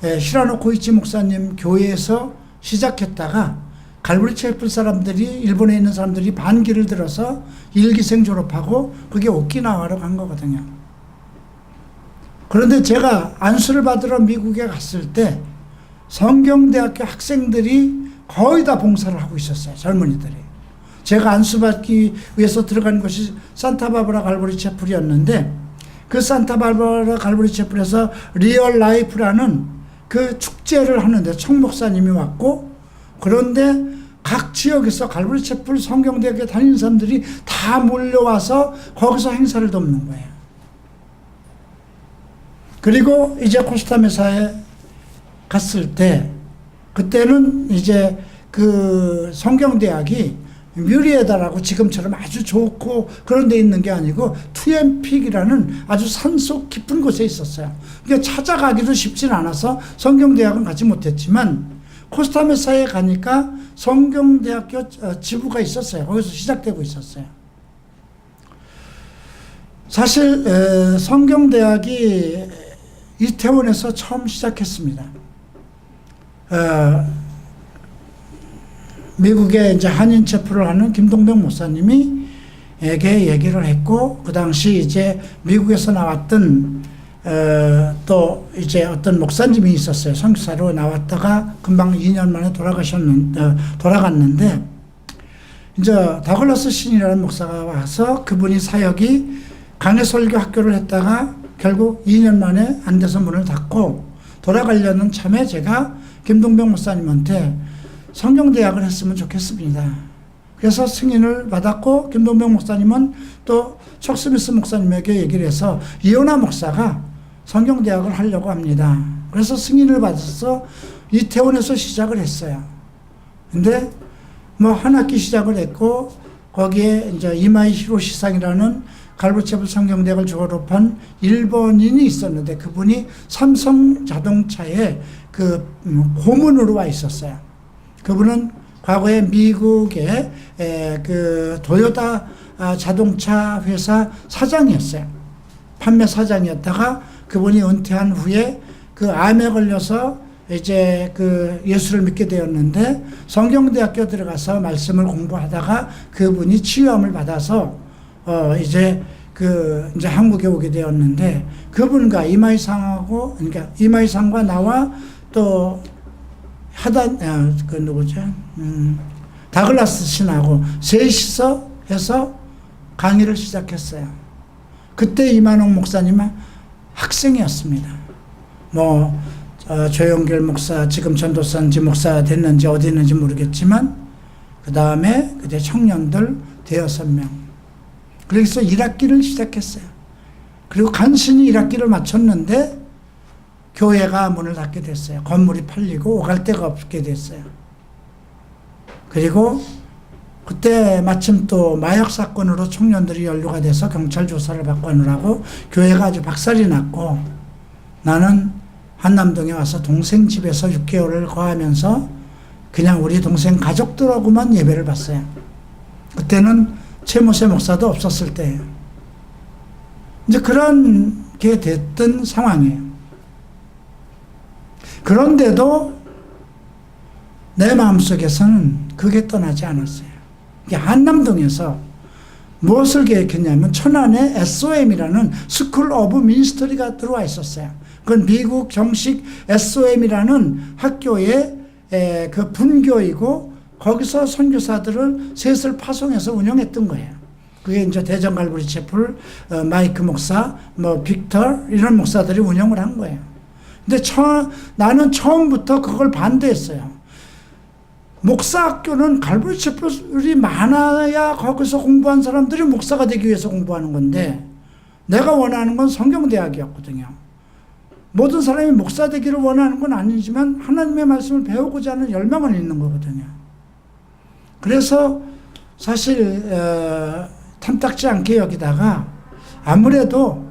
히라노 코이치 목사님 교회에서 시작했다가 칼버리 채플 사람들이, 일본에 있는 사람들이 반기를 들어서 일기생 졸업하고 그게 오키나와로 간 거거든요. 그런데 제가 안수를 받으러 미국에 갔을 때 성경대학교 학생들이 거의 다 봉사를 하고 있었어요. 젊은이들이. 제가 안수받기 위해서 들어간 곳이 산타바바라 칼버리 채플이었는데 그 산타바바라 칼버리 채플에서 리얼 라이프라는 그 축제를 하는데 청 목사님이 왔고, 그런데 각 지역에서 칼버리 채플 성경대학에 다니는 사람들이 다 몰려와서 거기서 행사를 돕는 거예요. 그리고 이제 코스타메사에 갔을 때, 그때는 이제 그 성경대학이 뮤리에다라고 지금처럼 아주 좋고 그런 데 있는 게 아니고 투엠픽이라는 아주 산속 깊은 곳에 있었어요. 그러니까 찾아가기도 쉽진 않아서 성경대학은 가지 못했지만 코스타메사에 가니까 성경대학교 지부가 있었어요. 거기서 시작되고 있었어요. 사실 성경대학이 이태원에서 처음 시작했습니다. 미국에 이제 한인 체프를 하는 김동백 목사님이 에게 얘기를 했고, 그 당시 이제 미국에서 나왔던 또 이제 어떤 목사님이 있었어요. 선교사로 나왔다가 금방 2년 만에 돌아갔는데 이제 더글라스 신이라는 목사가 와서 그분이 사역이 강해설교 학교를 했다가 결국 2년 만에 안 돼서 문을 닫고 돌아가려는 참에 제가 김동백 목사님한테 성경대학을 했으면 좋겠습니다. 그래서 승인을 받았고, 김동백 목사님은 또 척 스미스 목사님에게 얘기를 해서 이오나 목사가 성경대학을 하려고 합니다. 그래서 승인을 받아서 이태원에서 시작을 했어요. 근데 뭐 한 학기 시작을 했고, 거기에 이제 이마이 히로시상이라는 칼버리 채플 성경대학을 졸업한 일본인이 있었는데 그분이 삼성 자동차에 그 고문으로 와 있었어요. 그분은 과거에 미국의 그 도요타 자동차 회사 사장이었어요. 판매 사장이었다가 그분이 은퇴한 후에 그 암에 걸려서 이제 그 예수를 믿게 되었는데 성경대학교 들어가서 말씀을 공부하다가 그분이 치유함을 받아서 이제 이제 한국에 오게 되었는데, 그분과 이마이상하고, 그러니까 이마이상과 나와 또 그 누구죠? 다글라스 신하고 셋이서 해서 강의를 시작했어요. 그때 이만홍 목사님은 학생이었습니다. 뭐 조영길 목사, 지금 전도사인지 목사 됐는지 어디 있는지 모르겠지만, 그 다음에 그때 청년들 대여섯 명. 그래서 1학기를 시작했어요. 그리고 간신히 1학기를 마쳤는데 교회가 문을 닫게 됐어요. 건물이 팔리고 오갈 데가 없게 됐어요. 그리고 그때 마침 또 마약 사건으로 청년들이 연루가 돼서 경찰 조사를 받고 하느라고 교회가 아주 박살이 났고, 나는 한남동에 와서 동생 집에서 6개월을 거하면서 그냥 우리 동생 가족들하고만 예배를 봤어요. 그때는 최모세 목사도 없었을 때예요. 이제 그런 게 됐던 상황이에요. 그런데도 내 마음속에서는 그게 떠나지 않았어요. 이게 한남동에서 무엇을 계획했냐면 천안에 SOM이라는 스쿨 오브 미니스터리가 들어와 있었어요. 그건 미국 정식 SOM이라는 학교의 그 분교이고, 거기서 선교사들을 셋을 파송해서 운영했던 거예요. 그게 이제 대전 칼버리 채플, 마이크 목사, 뭐 빅터 이런 목사들이 운영을 한 거예요. 근데 나는 처음부터 그걸 반대했어요. 목사 학교는 칼버리 채플이 많아야 거기서 공부한 사람들이 목사가 되기 위해서 공부하는 건데, 내가 원하는 건 성경대학이었거든요. 모든 사람이 목사 되기를 원하는 건 아니지만 하나님의 말씀을 배우고자 하는 열망은 있는 거거든요. 그래서 사실 탐탁지 않게 여기다가 아무래도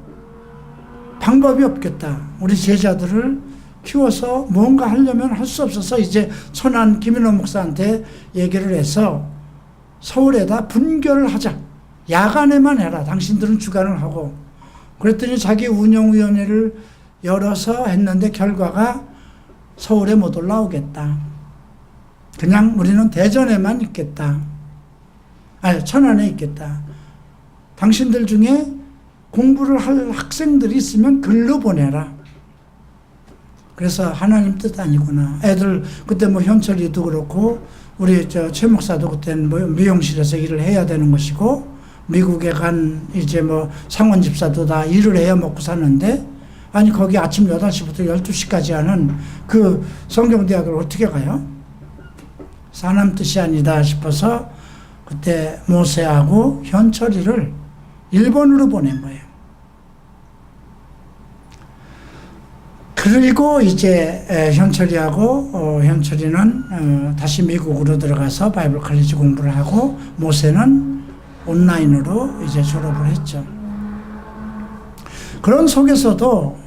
방법이 없겠다. 우리 제자들을 키워서 뭔가 하려면 할 수 없어서 이제 천안 김인호 목사한테 얘기를 해서 서울에다 분교를 하자. 야간에만 해라. 당신들은 주간을 하고. 그랬더니 자기 운영위원회를 열어서 했는데 결과가 서울에 못 올라오겠다. 그냥 우리는 대전에만 있겠다. 아니, 천안에 있겠다. 당신들 중에 공부를 할 학생들이 있으면 글로 보내라. 그래서 하나님 뜻 아니구나. 애들 그때 뭐 현철이도 그렇고 우리 최 목사도 그때는 뭐 미용실에서 일을 해야 되는 것이고 미국에 간 이제 뭐 상원 집사도 다 일을 해야 먹고 사는데 아니 거기 아침 8시부터 12시까지 하는 그 성경대학을 어떻게 가요? 사람 뜻이 아니다 싶어서 그때 모세하고 현철이를 일본으로 보낸 거예요. 그리고 이제 현철이는 다시 미국으로 들어가서 바이블 칼리지 공부를 하고 모세는 온라인으로 이제 졸업을 했죠. 그런 속에서도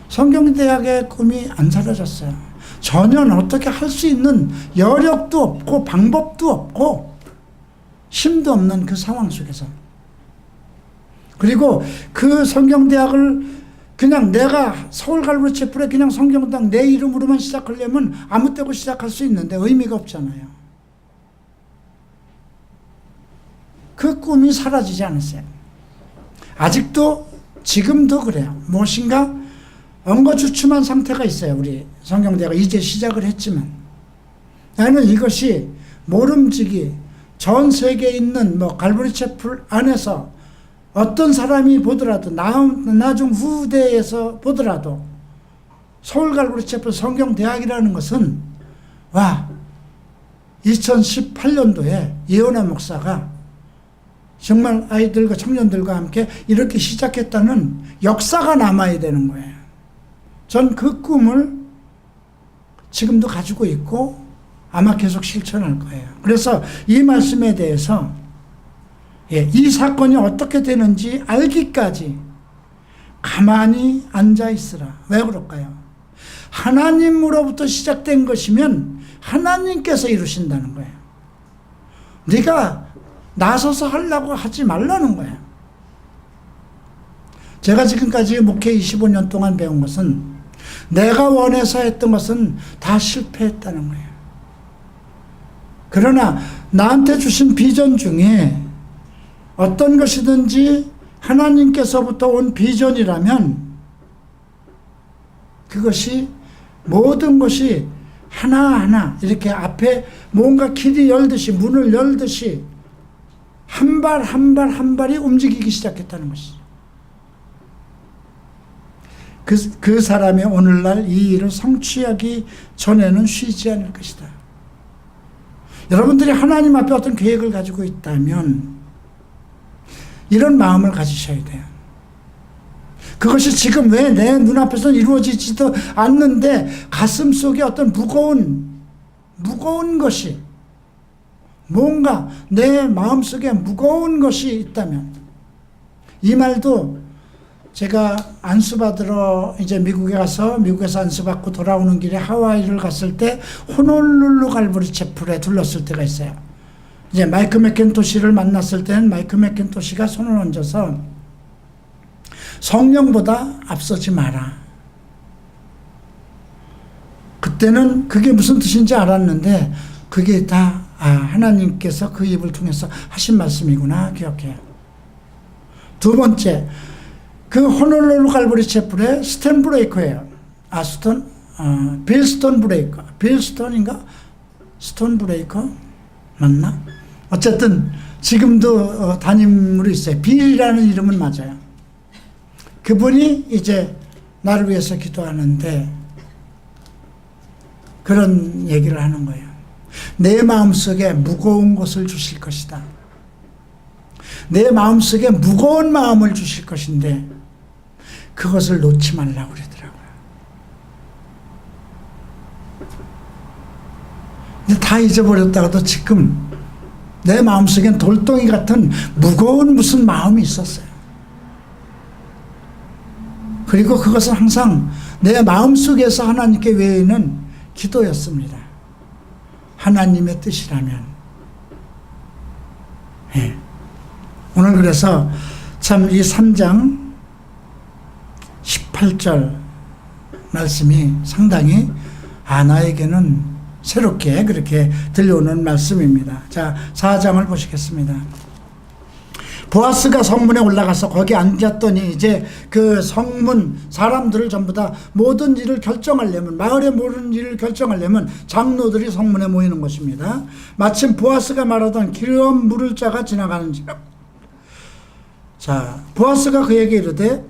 성경대학의 꿈이 안 사라졌어요. 전혀 어떻게 할 수 있는 여력도 없고 방법도 없고 힘도 없는 그 상황 속에서. 그리고 그 성경대학을 그냥 내가 서울 갈보리 채플에 그냥 성경당 내 이름으로만 시작하려면 아무 때고 시작할 수 있는데 의미가 없잖아요. 그 꿈이 사라지지 않았어요. 아직도 지금도 그래요. 무엇인가 엉거주춤한 상태가 있어요. 우리 성경대가 이제 시작을 했지만 나는 이것이 모름지기 전 세계에 있는 뭐 갈보리 채플 안에서 어떤 사람이 보더라도 나중 후대에서 보더라도 서울 갈보리 채플 성경대학이라는 것은 2018년도에 이현아 목사가 정말 아이들과 청년들과 함께 이렇게 시작했다는 역사가 남아야 되는 거예요. 전 그 꿈을 지금도 가지고 있고 아마 계속 실천할 거예요. 그래서 이 말씀에 대해서 이 사건이 어떻게 되는지 알기까지 가만히 앉아 있으라. 왜 그럴까요? 하나님으로부터 시작된 것이면 하나님께서 이루신다는 거예요. 네가 나서서 하려고 하지 말라는 거예요. 제가 지금까지 목회 25년 동안 배운 것은 내가 원해서 했던 것은 다 실패했다는 거예요. 그러나 나한테 주신 비전 중에 어떤 것이든지 하나님께서부터 온 비전이라면 그것이 모든 것이 하나하나 이렇게 앞에 뭔가 길이 열듯이 문을 열듯이 한 발 한 발 한 발이 움직이기 시작했다는 것이죠. 그 사람이 오늘날 이 일을 성취하기 전에는 쉬지 않을 것이다. 여러분들이 하나님 앞에 어떤 계획을 가지고 있다면 이런 마음을 가지셔야 돼요. 그것이 지금 왜 내 눈앞에서 이루어지지도 않는데 가슴 속에 어떤 무거운 것이 뭔가 내 마음속에 무거운 것이 있다면 이 말도 제가 안수받으러 이제 미국에서 안수받고 돌아오는 길에 하와이를 갔을 때 호놀룰루 갈보리 채플에 들렀을 때가 있어요. 이제 마이크 맥켄토시를 만났을 때는 마이크 맥켄토시가 손을 얹어서 성령보다 앞서지 마라. 그때는 그게 무슨 뜻인지 알았는데 그게 다 하나님께서 그 입을 통해서 하신 말씀이구나 기억해요. 두 번째, 그 호놀룰루 갈보리 채플의 스탠 브레이커예요. 빌 스톤 브레이커. 빌 스톤인가? 스톤 브레이커? 맞나? 어쨌든 지금도 담임으로 있어요. 빌이라는 이름은 맞아요. 그분이 이제 나를 위해서 기도하는데 그런 얘기를 하는 거예요. 내 마음속에 무거운 것을 주실 것이다. 내 마음속에 무거운 마음을 주실 것인데 그것을 놓지 말라고 그러더라고요. 근데 다 잊어버렸다가도 지금 내 마음속엔 돌덩이 같은 무거운 무슨 마음이 있었어요. 그리고 그것은 항상 내 마음속에서 하나님께 외우는 기도였습니다. 하나님의 뜻이라면. 예. 오늘 그래서 참 이 3장 18절 말씀이 상당히 나에게는 새롭게 그렇게 들려오는 말씀입니다. 자, 4장을 보시겠습니다. 보아스가 성문에 올라가서 거기 앉았더니 이제 그 성문 사람들을 전부 다 모든 일을 결정하려면, 마을의 모든 일을 결정하려면 장로들이 성문에 모이는 것입니다. 마침 보아스가 말하던 기름 물을 자가 지나가는지라. 자, 보아스가 그에게 이르되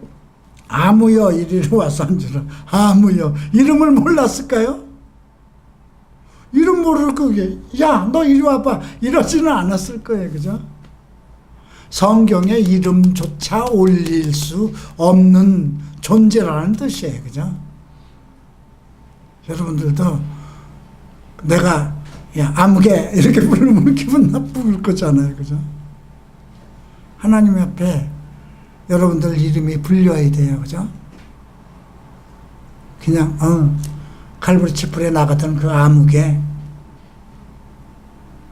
아무여 이리로 와서 앉으라. 아무여, 이름을 몰랐을까요? 이름 모를 거기에 야 너 이리 와봐 이러지는 않았을 거예요. 그죠? 성경에 이름조차 올릴 수 없는 존재라는 뜻이에요. 그죠? 여러분들도 내가 야 아무개 이렇게 부르면 기분 나쁠 거잖아요. 그죠? 하나님 앞에 여러분들 이름이 불려야 돼요. 그죠? 그냥 갈보리 칡불에 나가던 그 아무개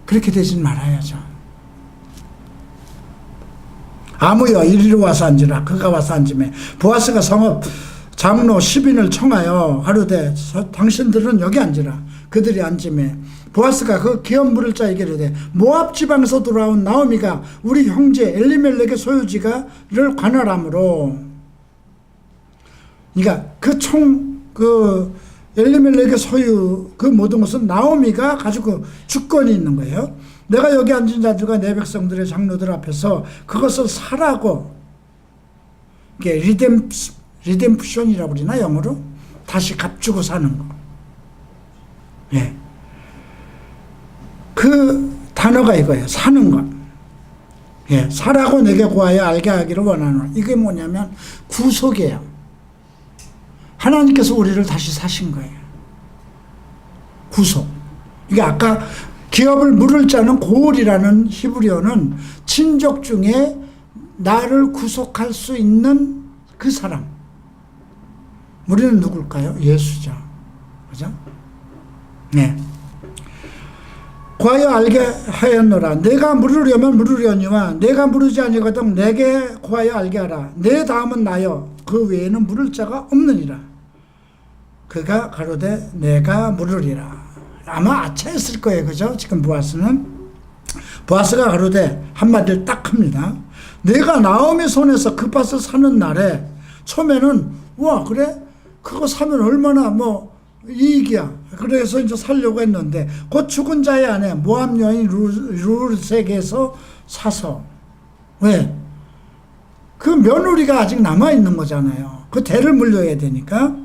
그렇게 되진 말아야죠. 아무여 이리로 와서 앉으라. 그가 와서 앉으매 보아스가 성읍 장로 10인을 청하여 하루되 당신들은 여기 앉으라. 그들이 앉으매 보아스가 그 기업 물을 자에게 이르되 모압 지방에서 돌아온 나오미가 우리 형제 엘리멜렉의 소유지가를 관할하므로, 그러니까 그 엘리멜렉의 소유 그 모든 것은 나오미가 가지고 주권이 있는 거예요. 내가 여기 앉은 자들과 내 백성들의 장로들 앞에서 그것을 사라고, 이게 리뎀프션이라고 그러나 영어로 다시 값주고 사는 거. 예. 그 단어가 이거예요. 사는 것. 예. 사라고 내게 구하여 알게 하기를 원하노라. 이게 뭐냐면 구속이에요. 하나님께서 우리를 다시 사신 거예요. 구속. 이게 아까 기업을 물을 자는 고울이라는 히브리어는 친족 중에 나를 구속할 수 있는 그 사람. 우리는 누굴까요? 예수죠. 그죠? 네. 구하여 알게 하였노라. 내가 물으려면 물으려니와 내가 물으지 아니거든 내게 구하여 알게 하라. 내 다음은 나여 그 외에는 물을 자가 없느니라. 그가 가로되 내가 물으리라. 아마 아차했을 거예요. 그죠? 지금 보아스가 가로되 한마디를 딱 합니다. 내가 나오미 손에서 그 밭을 사는 날에 처음에는 와 그래? 그거 사면 얼마나 이익이야. 그래서 이제 살려고 했는데 곧 죽은 자의 아내 모압 여인 룻에게서 사서, 왜? 그 며느리가 아직 남아있는 거잖아요. 그 대를 물려야 되니까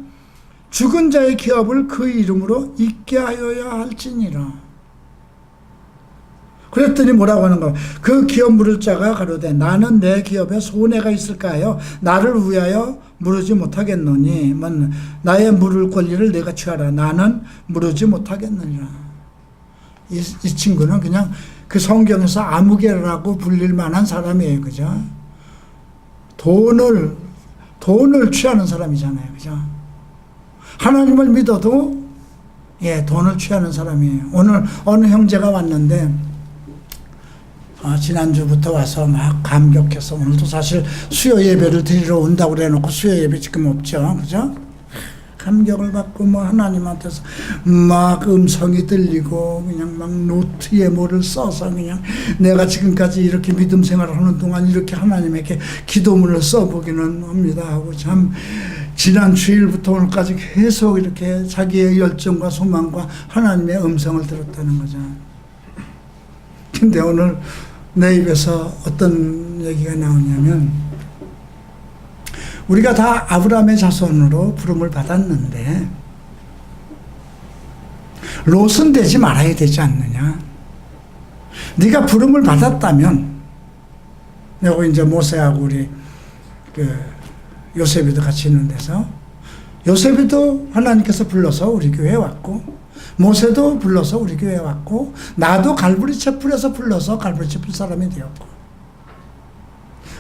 죽은 자의 기업을 그 이름으로 잊게 하여야 할지니라. 그랬더니 뭐라고 하는 거야? 그 기업 물을 자가 가로되 나는 내 기업에 손해가 있을까 하여 나를 위하여 물으지 못하겠노니 나의 물을 권리를 내가 취하라. 나는 물으지 못하겠느니라. 이 친구는 그냥 그 성경에서 아무개라고 불릴 만한 사람이에요. 그죠? 돈을 취하는 사람이잖아요. 그죠? 하나님을 믿어도 돈을 취하는 사람이에요. 오늘 어느 형제가 왔는데 지난주부터 와서 막 감격해서 오늘도 사실 수요 예배를 드리러 온다고 그래놓고 수요 예배 지금 없죠. 그죠? 감격을 받고 하나님한테서 막 음성이 들리고 그냥 막 노트에 뭐를 써서 그냥 내가 지금까지 이렇게 믿음 생활을 하는 동안 이렇게 하나님에게 기도문을 써보기는 합니다 하고 참 지난 주일부터 오늘까지 계속 이렇게 자기의 열정과 소망과 하나님의 음성을 들었다는 거죠. 근데 오늘 내 입에서 어떤 얘기가 나오냐면 우리가 다 아브라함의 자손으로 부름을 받았는데 롯은 되지 말아야 되지 않느냐. 네가 부름을 받았다면, 여기 이제 모세하고 우리 요셉이도 같이 있는 데서 요셉이도 하나님께서 불러서 우리 교회에 왔고 모세도 불러서 우리 교회에 왔고 나도 갈보리 칡불에서 불러서 갈보리 칡불 사람이 되었고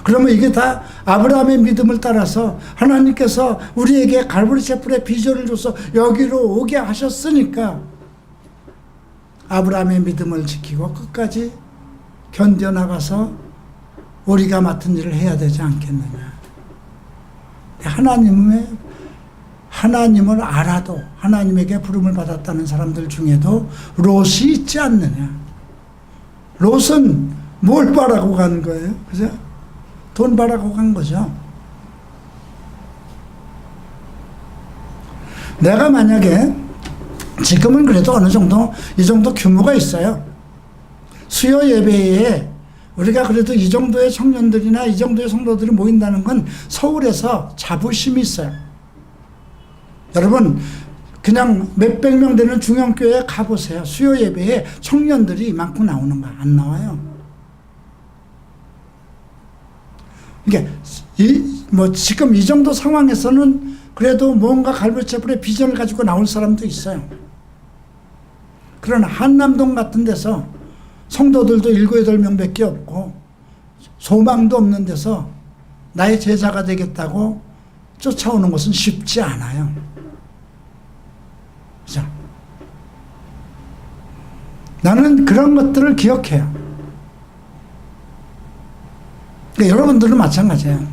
그러면 이게 다 아브라함의 믿음을 따라서 하나님께서 우리에게 갈보리 셰프의 비전을 줘서 여기로 오게 하셨으니까 아브라함의 믿음을 지키고 끝까지 견뎌나가서 우리가 맡은 일을 해야 되지 않겠느냐. 하나님을 알아도 하나님에게 부름을 받았다는 사람들 중에도 롯이 있지 않느냐. 롯은 뭘 바라고 간 거예요? 그죠? 돈 바라고 간 거죠. 내가 만약에 지금은 그래도 어느 정도 이 정도 규모가 있어요. 수요 예배에 우리가 그래도 이 정도의 청년들이나 이 정도의 성도들이 모인다는 건 서울에서 자부심이 있어요. 여러분 그냥 몇백 명 되는 중형교회에 가보세요. 수요 예배에 청년들이 이만큼 나오는가? 안 나와요. 이게 지금 이 정도 상황에서는 그래도 뭔가 갈보리 셰프의 비전을 가지고 나올 사람도 있어요. 그러나 한남동 같은 데서 성도들도 7, 8명밖에 없고 소망도 없는 데서 나의 제자가 되겠다고 쫓아오는 것은 쉽지 않아요. 그죠? 나는 그런 것들을 기억해요. 그러니까 여러분들은 마찬가지예요.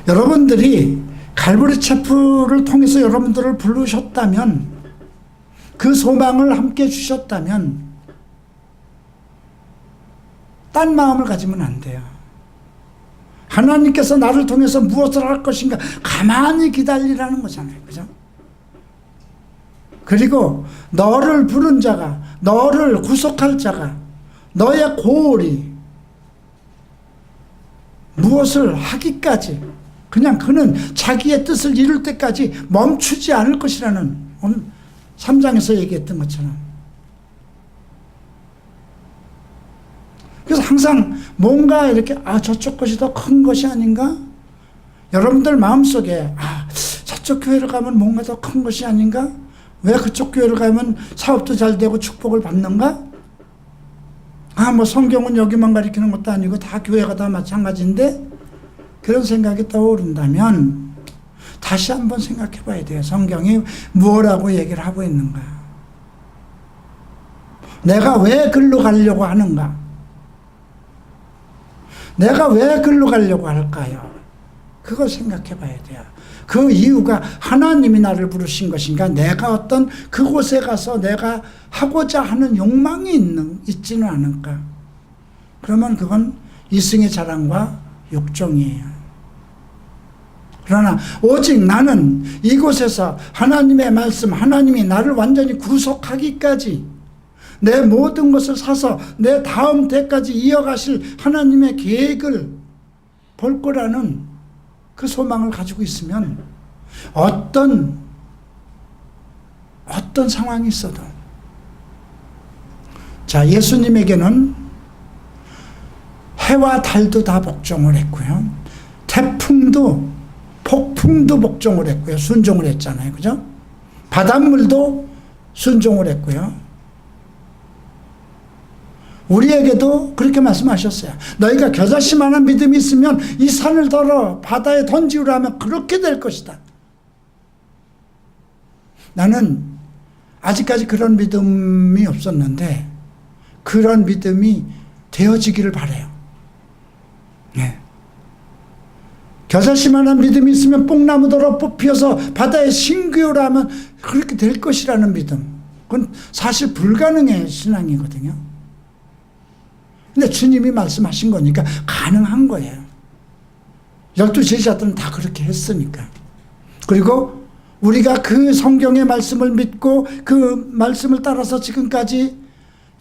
여러분들이 갈보리 셰프를 통해서 여러분들을 부르셨다면, 그 소망을 함께 주셨다면 딴 마음을 가지면 안 돼요. 하나님께서 나를 통해서 무엇을 할 것인가 가만히 기다리라는 거잖아요. 그죠? 그리고 너를 부른 자가, 너를 구속할 자가, 너의 고올이 무엇을 하기까지, 그냥 그는 자기의 뜻을 이룰 때까지 멈추지 않을 것이라는, 오늘 3장에서 얘기했던 것처럼. 그래서 항상 뭔가 이렇게 저쪽 것이 더 큰 것이 아닌가? 여러분들 마음속에 저쪽 교회를 가면 뭔가 더 큰 것이 아닌가? 왜 그쪽 교회를 가면 사업도 잘 되고 축복을 받는가? 성경은 여기만 가리키는 것도 아니고 다 교회가 다 마찬가지인데, 그런 생각이 떠오른다면 다시 한번 생각해 봐야 돼요. 성경이 뭐라고 얘기를 하고 있는가? 내가 왜 글로 가려고 하는가? 내가 왜 글로 가려고 할까요? 그걸 생각해 봐야 돼요. 그 이유가 하나님이 나를 부르신 것인가? 내가 어떤 그곳에 가서 내가 하고자 하는 욕망이 있지는 않을까? 그러면 그건 이승의 자랑과 욕정이에요. 그러나 오직 나는 이곳에서 하나님의 말씀, 하나님이 나를 완전히 구속하기까지 내 모든 것을 사서 내 다음 때까지 이어가실 하나님의 계획을 볼 거라는 그 소망을 가지고 있으면 어떤 상황이 있어도, 자, 예수님에게는 해와 달도 다 복종을 했고요. 태풍도 폭풍도 복종을 했고요. 순종을 했잖아요. 그죠? 바닷물도 순종을 했고요. 우리에게도 그렇게 말씀하셨어요. 너희가 겨자씨만한 믿음이 있으면 이 산을 들어 바다에 던지우라 하면 그렇게 될 것이다. 나는 아직까지 그런 믿음이 없었는데 그런 믿음이 되어지기를 바라요. 네. 겨자씨만한 믿음이 있으면 뽕나무더러 뽑혀서 바다에 싱기우라 하면 그렇게 될 것이라는 믿음. 그건 사실 불가능의 신앙이거든요. 근데 주님이 말씀하신 거니까 가능한 거예요. 12제자들은 다 그렇게 했으니까. 그리고 우리가 그 성경의 말씀을 믿고 그 말씀을 따라서 지금까지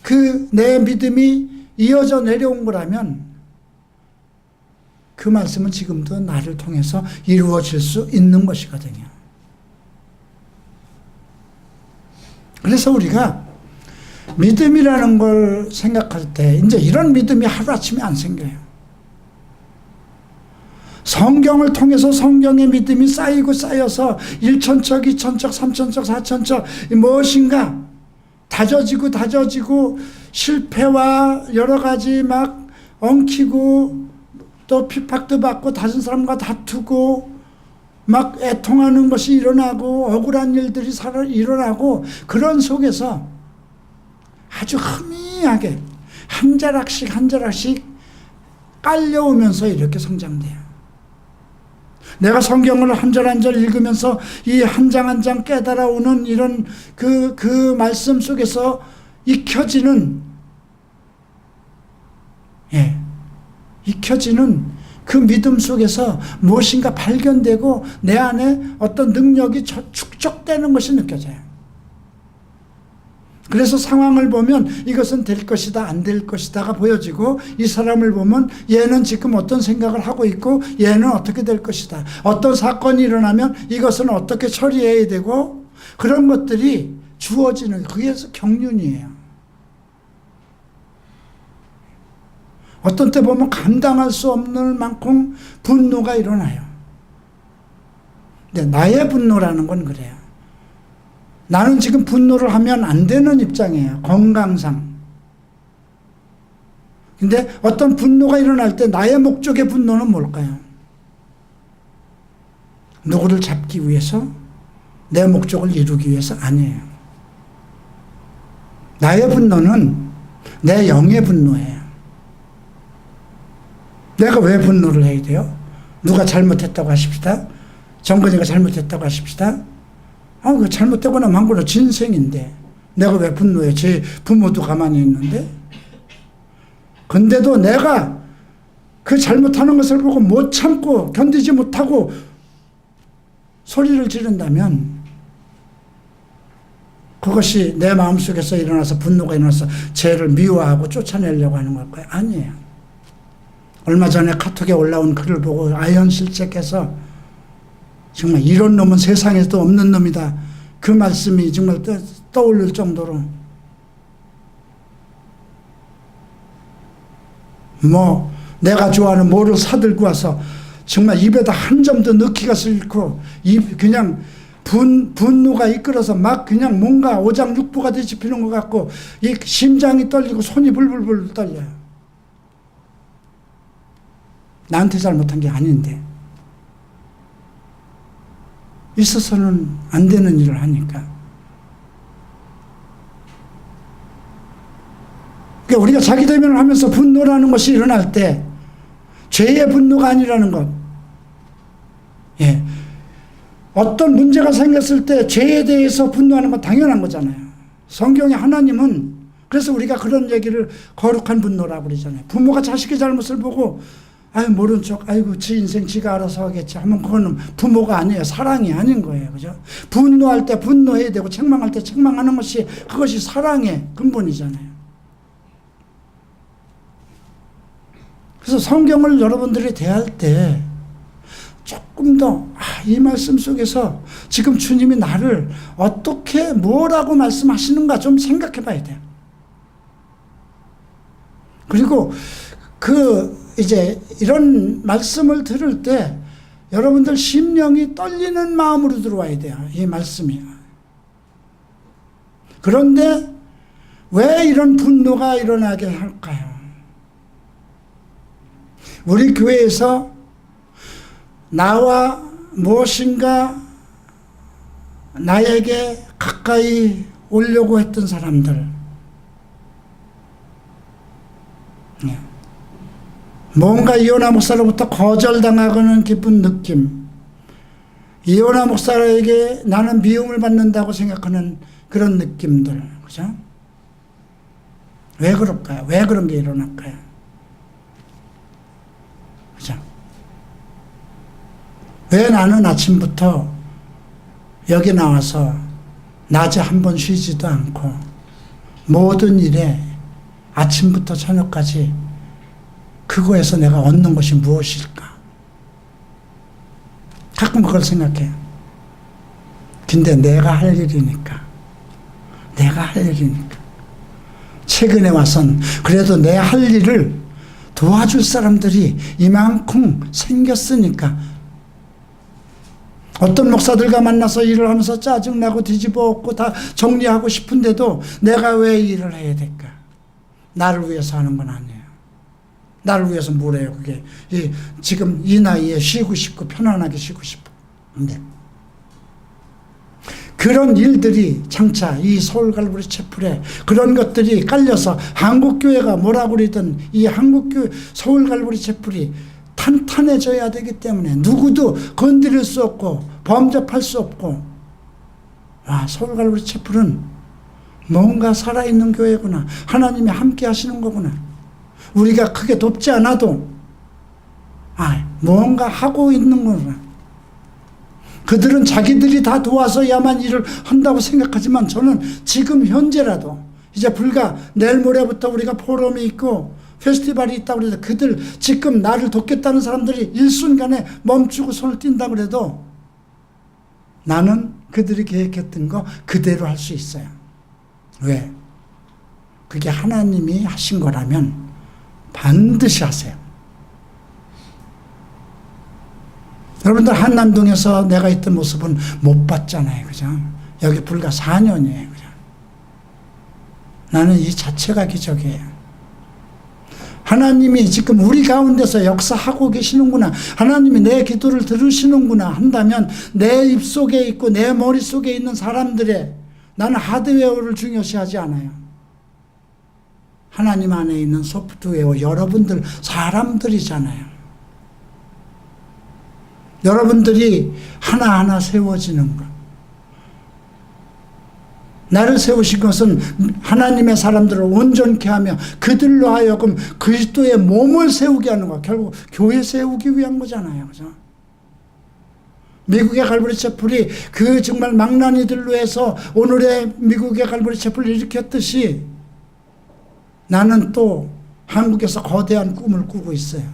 그 내 믿음이 이어져 내려온 거라면 그 말씀은 지금도 나를 통해서 이루어질 수 있는 것이거든요. 그래서 우리가 믿음이라는 걸 생각할 때 이제 이런 믿음이 하루아침에 안 생겨요. 성경을 통해서 성경의 믿음이 쌓이고 쌓여서 1천척, 2천척, 3천척, 4천척 무엇인가 다져지고 실패와 여러 가지 막 엉키고 또 핍박도 받고 다른 사람과 다투고 막 애통하는 것이 일어나고 억울한 일들이 일어나고 그런 속에서 아주 희미하게 한 자락씩 한 자락씩 깔려오면서 이렇게 성장돼요. 내가 성경을 한 절 한 절 읽으면서 이 한 장 한 장 깨달아오는 이런 그 말씀 속에서 익혀지는 그 믿음 속에서 무엇인가 발견되고 내 안에 어떤 능력이 축적되는 것이 느껴져요. 그래서 상황을 보면 이것은 될 것이다 안 될 것이다가 보여지고 이 사람을 보면 얘는 지금 어떤 생각을 하고 있고 얘는 어떻게 될 것이다. 어떤 사건이 일어나면 이것은 어떻게 처리해야 되고 그런 것들이 주어지는 그게 경륜이에요. 어떤 때 보면 감당할 수 없는 만큼 분노가 일어나요. 근데 나의 분노라는 건 그래요. 나는 지금 분노를 하면 안 되는 입장이에요. 건강상. 근데 어떤 분노가 일어날 때 나의 목적의 분노는 뭘까요? 누구를 잡기 위해서? 내 목적을 이루기 위해서? 아니에요. 나의 분노는 내 영의 분노예요. 내가 왜 분노를 해야 돼요? 누가 잘못했다고 하십시다. 정건이가 잘못했다고 하십시다. 그 잘못되거나 만거나 진생인데 내가 왜 분노해? 제 부모도 가만히 있는데. 근데도 내가 그 잘못하는 것을 보고 못 참고 견디지 못하고 소리를 지른다면 그것이 내 마음속에서 일어나서 분노가 일어나서 죄를 미워하고 쫓아내려고 하는 걸까요? 아니에요. 얼마 전에 카톡에 올라온 글을 보고 아연실책해서 정말 이런 놈은 세상에도 없는 놈이다. 그 말씀이 정말 떠올릴 정도로 내가 좋아하는 뭐를 사들고 와서 정말 입에다 한 점도 넣기가 싫고 그냥 분노가 이끌어서 막 그냥 뭔가 오장육부가 뒤집히는 것 같고 이 심장이 떨리고 손이 불불불 떨려요. 나한테 잘못한 게 아닌데 있어서는 안 되는 일을 하니까. 그러니까 우리가 자기 대면을 하면서 분노라는 것이 일어날 때 죄의 분노가 아니라는 것. 어떤 문제가 생겼을 때 죄에 대해서 분노하는 건 당연한 거잖아요. 성경의 하나님은 그래서 우리가 그런 얘기를 거룩한 분노라고 그러잖아요. 부모가 자식의 잘못을 보고 모른 척, 지 인생 지가 알아서 하겠지 하면 그거는 부모가 아니에요. 사랑이 아닌 거예요. 그죠? 분노할 때 분노해야 되고, 책망할 때 책망하는 것이, 그것이 사랑의 근본이잖아요. 그래서 성경을 여러분들이 대할 때 조금 더, 이 말씀 속에서 지금 주님이 나를 어떻게, 뭐라고 말씀하시는가 좀 생각해 봐야 돼요. 그리고 이제 이런 말씀을 들을 때 여러분들 심령이 떨리는 마음으로 들어와야 돼요. 이 말씀이. 그런데 왜 이런 분노가 일어나게 할까요? 우리 교회에서 나와 무엇인가 나에게 가까이 오려고 했던 사람들, 뭔가 이호나 목사로부터 거절당하고는 기쁜 느낌, 이호나 목사에게 나는 미움을 받는다고 생각하는 그런 느낌들, 그죠? 왜 그럴까요? 왜 그런 게 일어날까요? 그죠? 왜 나는 아침부터 여기 나와서 낮에 한 번 쉬지도 않고 모든 일에 아침부터 저녁까지 그거에서 내가 얻는 것이 무엇일까? 가끔 그걸 생각해요. 근데 내가 할 일이니까. 최근에 와선 그래도 내 할 일을 도와줄 사람들이 이만큼 생겼으니까. 어떤 목사들과 만나서 일을 하면서 짜증나고 뒤집어 엎고 다 정리하고 싶은데도 내가 왜 일을 해야 될까? 나를 위해서 하는 건 아니에요. 나를 위해서 뭐래요, 그게. 지금 이 나이에 쉬고 싶고, 편안하게 쉬고 싶어. 근데 그런 일들이 장차 이 서울 갈보리 채플에 그런 것들이 깔려서 한국교회가 뭐라고 그러든 이 한국교회 서울 갈보리 채플이 탄탄해져야 되기 때문에 누구도 건드릴 수 없고 범접할 수 없고, 서울 갈보리 채플은 뭔가 살아있는 교회구나. 하나님이 함께 하시는 거구나. 우리가 크게 돕지 않아도 뭔가 하고 있는 거구나. 그들은 자기들이 다 도와서야만 일을 한다고 생각하지만 저는 지금 현재라도 이제 불과 내일 모레부터 우리가 포럼이 있고 페스티벌이 있다고 그래도 그들 지금 나를 돕겠다는 사람들이 일순간에 멈추고 손을 띈다고 그래도 나는 그들이 계획했던 거 그대로 할 수 있어요. 왜? 그게 하나님이 하신 거라면 반드시 하세요. 여러분들 한남동에서 내가 있던 모습은 못 봤잖아요. 그죠? 여기 불과 4년이에요. 그죠? 나는 이 자체가 기적이에요. 하나님이 지금 우리 가운데서 역사하고 계시는구나. 하나님이 내 기도를 들으시는구나 한다면 내 입속에 있고 내 머릿속에 있는 사람들의, 나는 하드웨어를 중요시하지 않아요. 하나님 안에 있는 소프트웨어, 여러분들 사람들이잖아요. 여러분들이 하나하나 세워지는 것. 나를 세우신 것은 하나님의 사람들을 온전케 하며 그들로 하여금 그리스도의 몸을 세우게 하는 것. 결국 교회 세우기 위한 거잖아요. 그죠? 미국의 갈보리 채플이 그 정말 망나니들로 해서 오늘의 미국의 갈보리 채플을 일으켰듯이 나는 또 한국에서 거대한 꿈을 꾸고 있어요.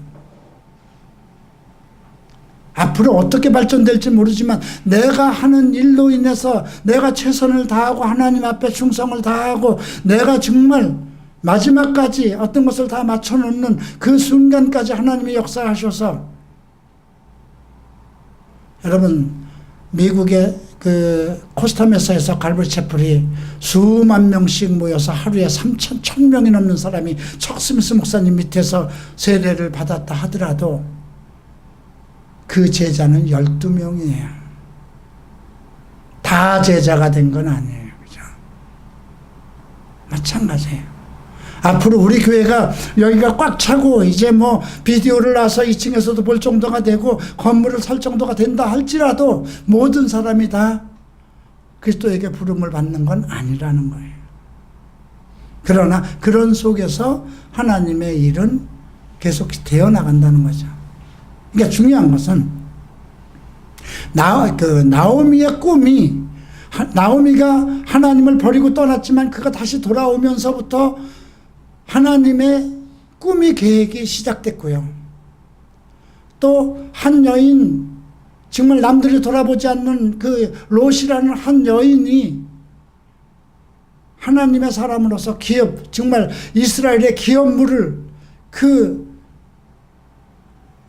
앞으로 어떻게 발전될지 모르지만 내가 하는 일로 인해서 내가 최선을 다하고 하나님 앞에 충성을 다하고 내가 정말 마지막까지 어떤 것을 다 맞춰놓는 그 순간까지 하나님이 역사하셔서, 여러분 미국의 그 코스타메사에서 갈보리 채플이 수만 명씩 모여서 하루에 3,000명이 넘는 사람이 척 스미스 목사님 밑에서 세례를 받았다 하더라도 그 제자는 12명이에요. 다 제자가 된 건 아니에요. 그죠? 마찬가지예요. 앞으로 우리 교회가 여기가 꽉 차고 이제 뭐 비디오를 놔서 2층에서도 볼 정도가 되고 건물을 살 정도가 된다 할지라도 모든 사람이 다 그리스도에게 부름을 받는 건 아니라는 거예요. 그러나 그런 속에서 하나님의 일은 계속 되어 나간다는 거죠. 그러니까 중요한 것은 나오미의 꿈이, 나오미가 하나님을 버리고 떠났지만 그가 다시 돌아오면서부터 하나님의 꿈이 계획이 시작됐고요. 또 한 여인, 정말 남들이 돌아보지 않는 그 롯이라는 한 여인이 하나님의 사람으로서 기업, 정말 이스라엘의 기업물을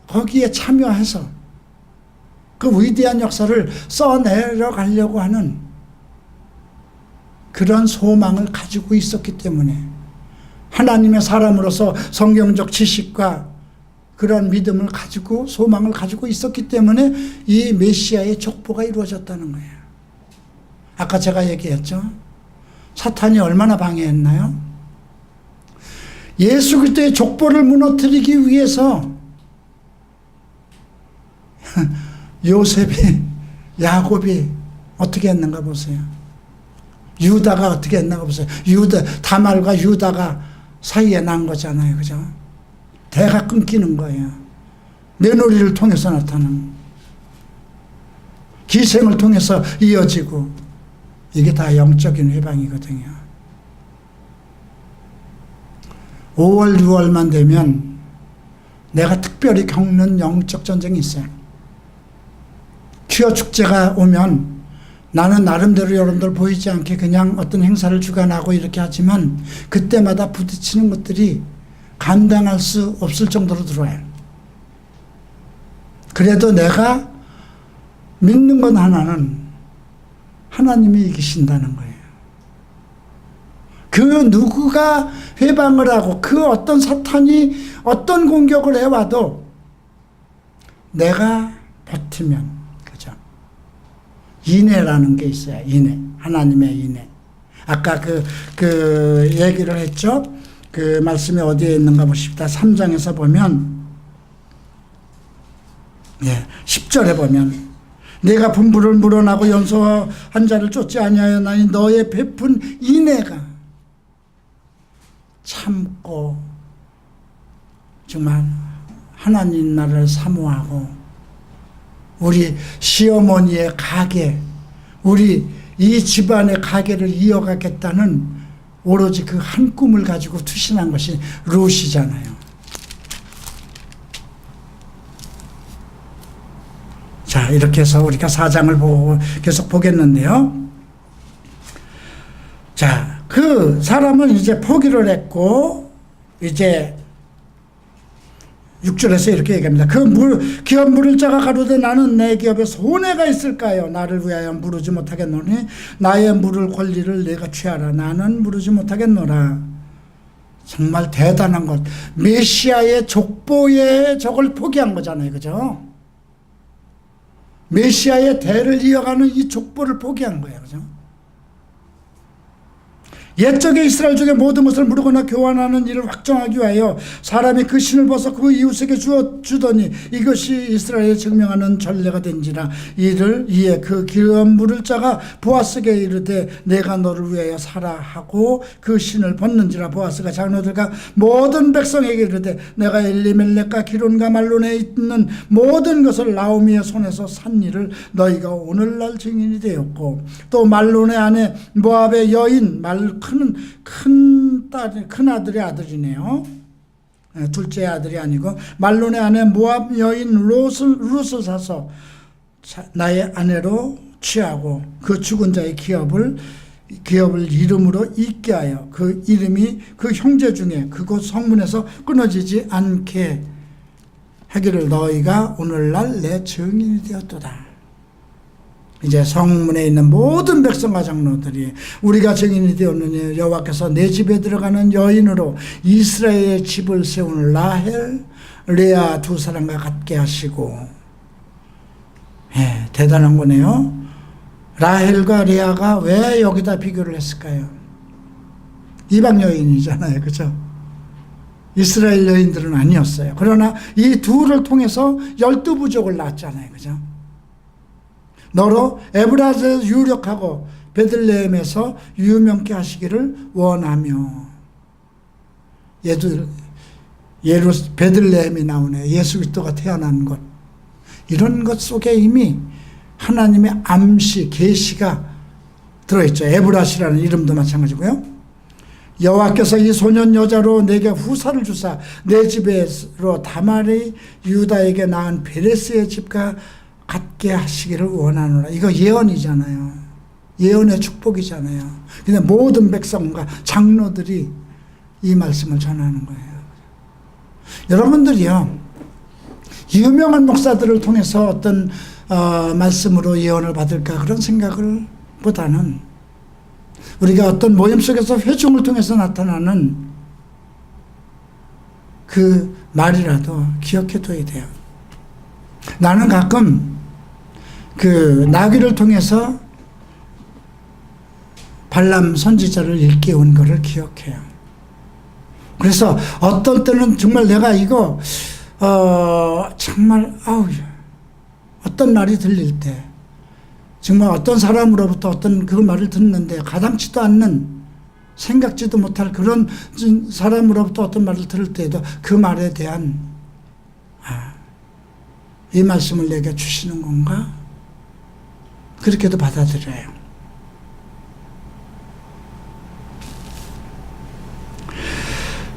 거기에 참여해서 그 위대한 역사를 써내려가려고 하는 그런 소망을 가지고 있었기 때문에, 하나님의 사람으로서 성경적 지식과 그런 믿음을 가지고 소망을 가지고 있었기 때문에 이 메시아의 족보가 이루어졌다는 거예요. 아까 제가 얘기했죠. 사탄이 얼마나 방해했나요? 예수 그리스도의 족보를 무너뜨리기 위해서 요셉이, 야곱이 어떻게 했는가 보세요. 유다가 어떻게 했는가 보세요. 다말과 유다가 사이에 난 거잖아요. 그죠? 대가 끊기는 거예요. 며느리를 통해서 나타나는, 기생을 통해서 이어지고, 이게 다 영적인 회방이거든요. 5월, 6월만 되면 내가 특별히 겪는 영적 전쟁이 있어요. 퀴어 축제가 오면 나는 나름대로 여러분들 보이지 않게 그냥 어떤 행사를 주관하고 이렇게 하지만 그때마다 부딪히는 것들이 감당할 수 없을 정도로 들어와요. 그래도 내가 믿는 건 하나는 하나님이 이기신다는 거예요. 그 누구가 회방을 하고 그 어떤 사탄이 어떤 공격을 해와도 내가 버티면, 그죠? 인내라는 게 있어요. 인내. 하나님의 인내. 아까 그 얘기를 했죠. 그 말씀이 어디에 있는가 보십시다. 3장에서 보면, 10절에 보면, 내가 분부를 물어나고 연소한 자를 쫓지 아니하였나니 너의 베푼 인내가 참고 정말 하나님 나라를 사모하고 우리 시어머니의 가게, 우리 이 집안의 가게를 이어가겠다는 오로지 그 한 꿈을 가지고 투신한 것이 룻이잖아요. 자, 이렇게 해서 우리가 4장을 보고 계속 보겠는데요. 자, 그 사람은 이제 포기를 했고, 이제 6절에서 이렇게 얘기합니다. 기업 물을 자가 가로되 나는 내 기업에 손해가 있을까요? 나를 위하여 물으지 못하겠노니 나의 물을 권리를 내가 취하라. 나는 물으지 못하겠노라. 정말 대단한 것. 메시아의 족보에 저걸 포기한 거잖아요. 그죠? 메시아의 대를 이어가는 이 족보를 포기한 거예요. 그죠? 옛적에 이스라엘 중에 모든 것을 물거나 교환하는 일을 확정하기 위하여 사람이 그 신을 벗어 그 이웃에게 주더니 이것이 이스라엘에 증명하는 전례가 된지라. 이에 그 기업 물을 자가 보아스에게 이르되 내가 너를 위하여 사라 하고 그 신을 벗는지라. 보아스가 장로들과 모든 백성에게 이르되 내가 엘리멜렉과 기론과 말론에 있는 모든 것을 나오미의 손에서 산 일을 너희가 오늘날 증인이 되었고, 또 말론의 아내 모압의 여인 큰 아들의 아들이네요. 둘째 아들이 아니고 말론의 아내 모압 여인 룻을 사서 나의 아내로 취하고 그 죽은 자의 기업을 이름으로 잊게 하여 그 이름이 그 형제 중에 그곳 성문에서 끊어지지 않게 하기를 너희가 오늘날 내 증인이 되었도다. 이제 성문에 있는 모든 백성과 장로들이 우리가 증인이 되었느니 여호와께서 내 집에 들어가는 여인으로 이스라엘의 집을 세우는 라헬, 레아 두 사람과 같게 하시고, 대단한 거네요. 라헬과 레아가 왜 여기다 비교를 했을까요? 이방 여인이잖아요. 그죠? 이스라엘 여인들은 아니었어요. 그러나 이 둘을 통해서 12부족을 낳았잖아요. 그죠? 너로 에브라스에서 유력하고 베들레헴에서 유명케 하시기를 원하며. 베들레헴이 나오네. 예수 그리스도가 태어난 곳. 이런 것 속에 이미 하나님의 암시, 계시가 들어있죠. 에브라시라는 이름도 마찬가지고요. 여호와께서 이 소년 여자로 내게 후사를 주사 내 집으로 다말이 유다에게 낳은 베레스의 집과 같게 하시기를 원하노라. 이거 예언이잖아요. 예언의 축복이잖아요. 근데 모든 백성과 장로들이 이 말씀을 전하는 거예요. 여러분들이요, 유명한 목사들을 통해서 어떤 말씀으로 예언을 받을까 그런 생각을 보다는 우리가 어떤 모임 속에서 회중을 통해서 나타나는 그 말이라도 기억해둬야 돼요. 나는 가끔 그 나귀를 통해서 발람 선지자를 일깨운 것을 기억해요. 그래서 어떤 때는 정말 내가 이거 정말 어떤 말이 들릴 때 정말 어떤 사람으로부터 어떤 그 말을 듣는데 가당치도 않는, 생각지도 못할 그런 사람으로부터 어떤 말을 들을 때에도 그 말에 대한 이 말씀을 내게 주시는 건가? 그렇게도 받아들여요.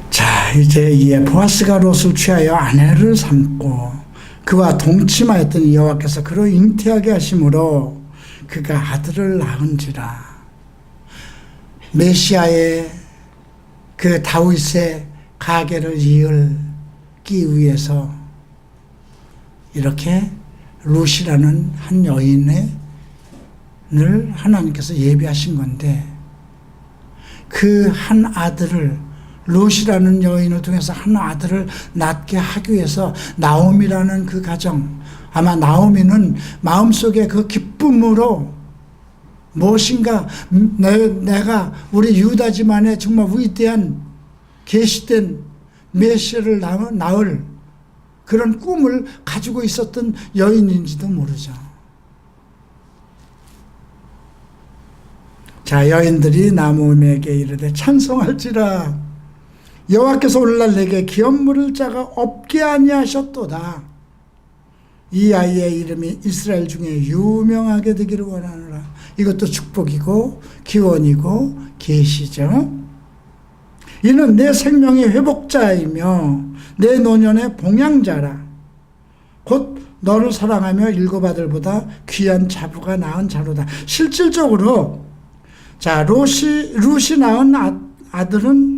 자, 이제 보아스가 롯을 취하여 아내를 삼고 그와 동침하였더니 여호와께서 그로 잉태하게 하심으로 그가 아들을 낳은지라. 메시아의 그 다윗의 가계를 이을기 위해서 이렇게 룻이라는 한 여인을 하나님께서 예비하신 건데, 그 한 아들을 롯이라는 여인을 통해서 한 아들을 낳게 하기 위해서 나오미라는 그 가정, 아마 나오미는 마음속에 그 기쁨으로 무엇인가 내가 우리 유다 집안에 정말 위대한 계시된 메시아를 낳을 그런 꿈을 가지고 있었던 여인인지도 모르죠. 자, 여인들이 나오미에게 이르되 찬송할지라 여호와께서 오늘날 내게 기업 물을 자가 없게 아니하셨도다. 이 아이의 이름이 이스라엘 중에 유명하게 되기를 원하노라. 이것도 축복이고 기원이고 계시죠. 이는 내 생명의 회복자이며 내 노년의 봉양자라. 곧 너를 사랑하며 일곱 아들보다 귀한 자부가 낳은 자로다. 실질적으로 자, 룻이 낳은 아들은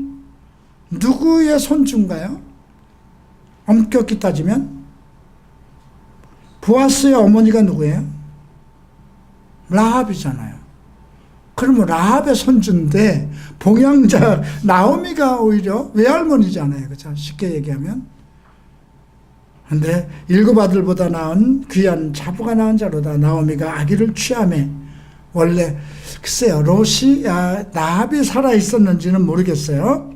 누구의 손주인가요? 엄격히 따지면 보아스의 어머니가 누구예요? 라합이잖아요. 그러면 라합의 손주인데 봉양자 나오미가 오히려 외할머니잖아요. 그렇죠? 쉽게 얘기하면. 근데 일곱 아들보다 나은 귀한 자부가 낳은 자로다. 나오미가 아기를 취하매. 원래 글쎄요, 롯이 라합이 살아 있었는지는 모르겠어요.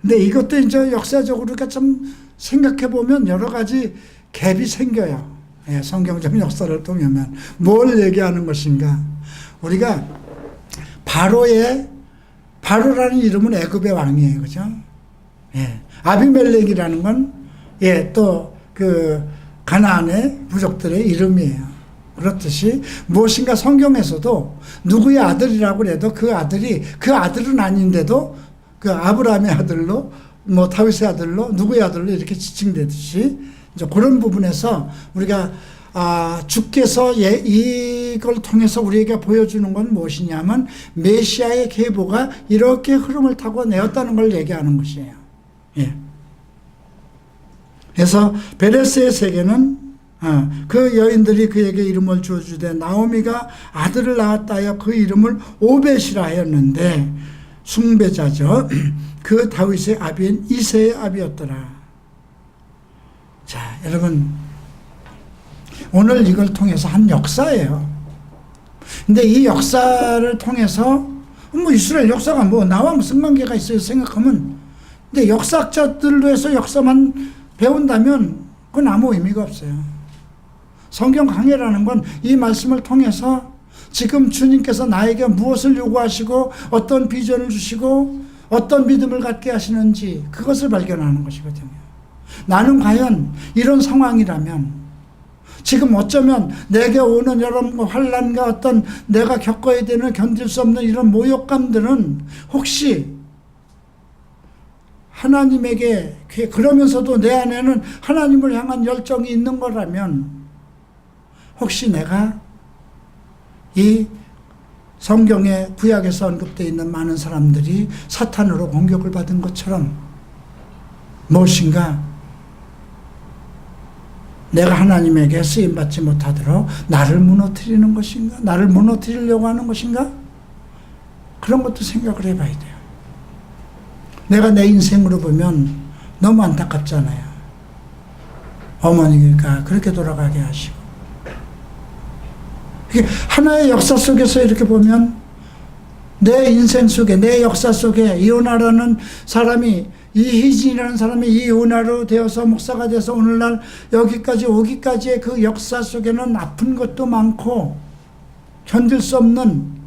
근데 이것도 이제 역사적으로 우리가 좀 생각해 보면 여러 가지 갭이 생겨요. 예, 성경적 역사를 통하면 뭘 얘기하는 것인가? 우리가 바로라는 이름은 애굽의 왕이에요, 그죠? 예, 아비멜렉이라는 건 또 그 가나안의 부족들의 이름이에요. 그렇듯이 무엇인가 성경에서도 누구의 아들이라고 해도 그 아들은 아닌데도 그 아브라함의 아들로 뭐 다윗의 아들로 누구의 아들로 이렇게 지칭되듯이 이제 그런 부분에서 우리가 주께서 이걸 통해서 우리에게 보여주는 건 무엇이냐면 메시아의 계보가 이렇게 흐름을 타고 내었다는 걸 얘기하는 것이에요. 예. 그래서 베레스의 세계는 그 여인들이 그에게 이름을 주어주되 나오미가 아들을 낳았다 하여 그 이름을 오벳이라 하였는데 숭배자죠. 그 다윗의 아비인 이새의 아비였더라. 자, 여러분 오늘 이걸 통해서 한 역사예요. 근데 이 역사를 통해서 뭐 이스라엘 역사가 뭐 나와 무슨 관계가 있어요 생각하면, 근데 역사학자들로 해서 역사만 배운다면 그건 아무 의미가 없어요. 성경 강해라는 건 이 말씀을 통해서 지금 주님께서 나에게 무엇을 요구하시고 어떤 비전을 주시고 어떤 믿음을 갖게 하시는지 그것을 발견하는 것이거든요. 나는 과연 이런 상황이라면 지금 어쩌면 내게 오는 여러 환난과 어떤 내가 겪어야 되는 견딜 수 없는 이런 모욕감들은 혹시 하나님에게 그러면서도 내 안에는 하나님을 향한 열정이 있는 거라면 혹시 내가 이 성경의 구약에서 언급되어 있는 많은 사람들이 사탄으로 공격을 받은 것처럼 무엇인가 내가 하나님에게 쓰임받지 못하도록 나를 무너뜨리는 것인가? 나를 무너뜨리려고 하는 것인가? 그런 것도 생각을 해봐야 돼요. 내가 내 인생으로 보면 너무 안타깝잖아요. 어머니가 그렇게 돌아가게 하시고 이게 하나의 역사 속에서 이렇게 보면 내 인생 속에 내 역사 속에 이오나라는 사람이 이희진이라는 사람이 이오나로 되어서 목사가 돼서 오늘날 여기까지 오기까지의 그 역사 속에는 아픈 것도 많고 견딜 수 없는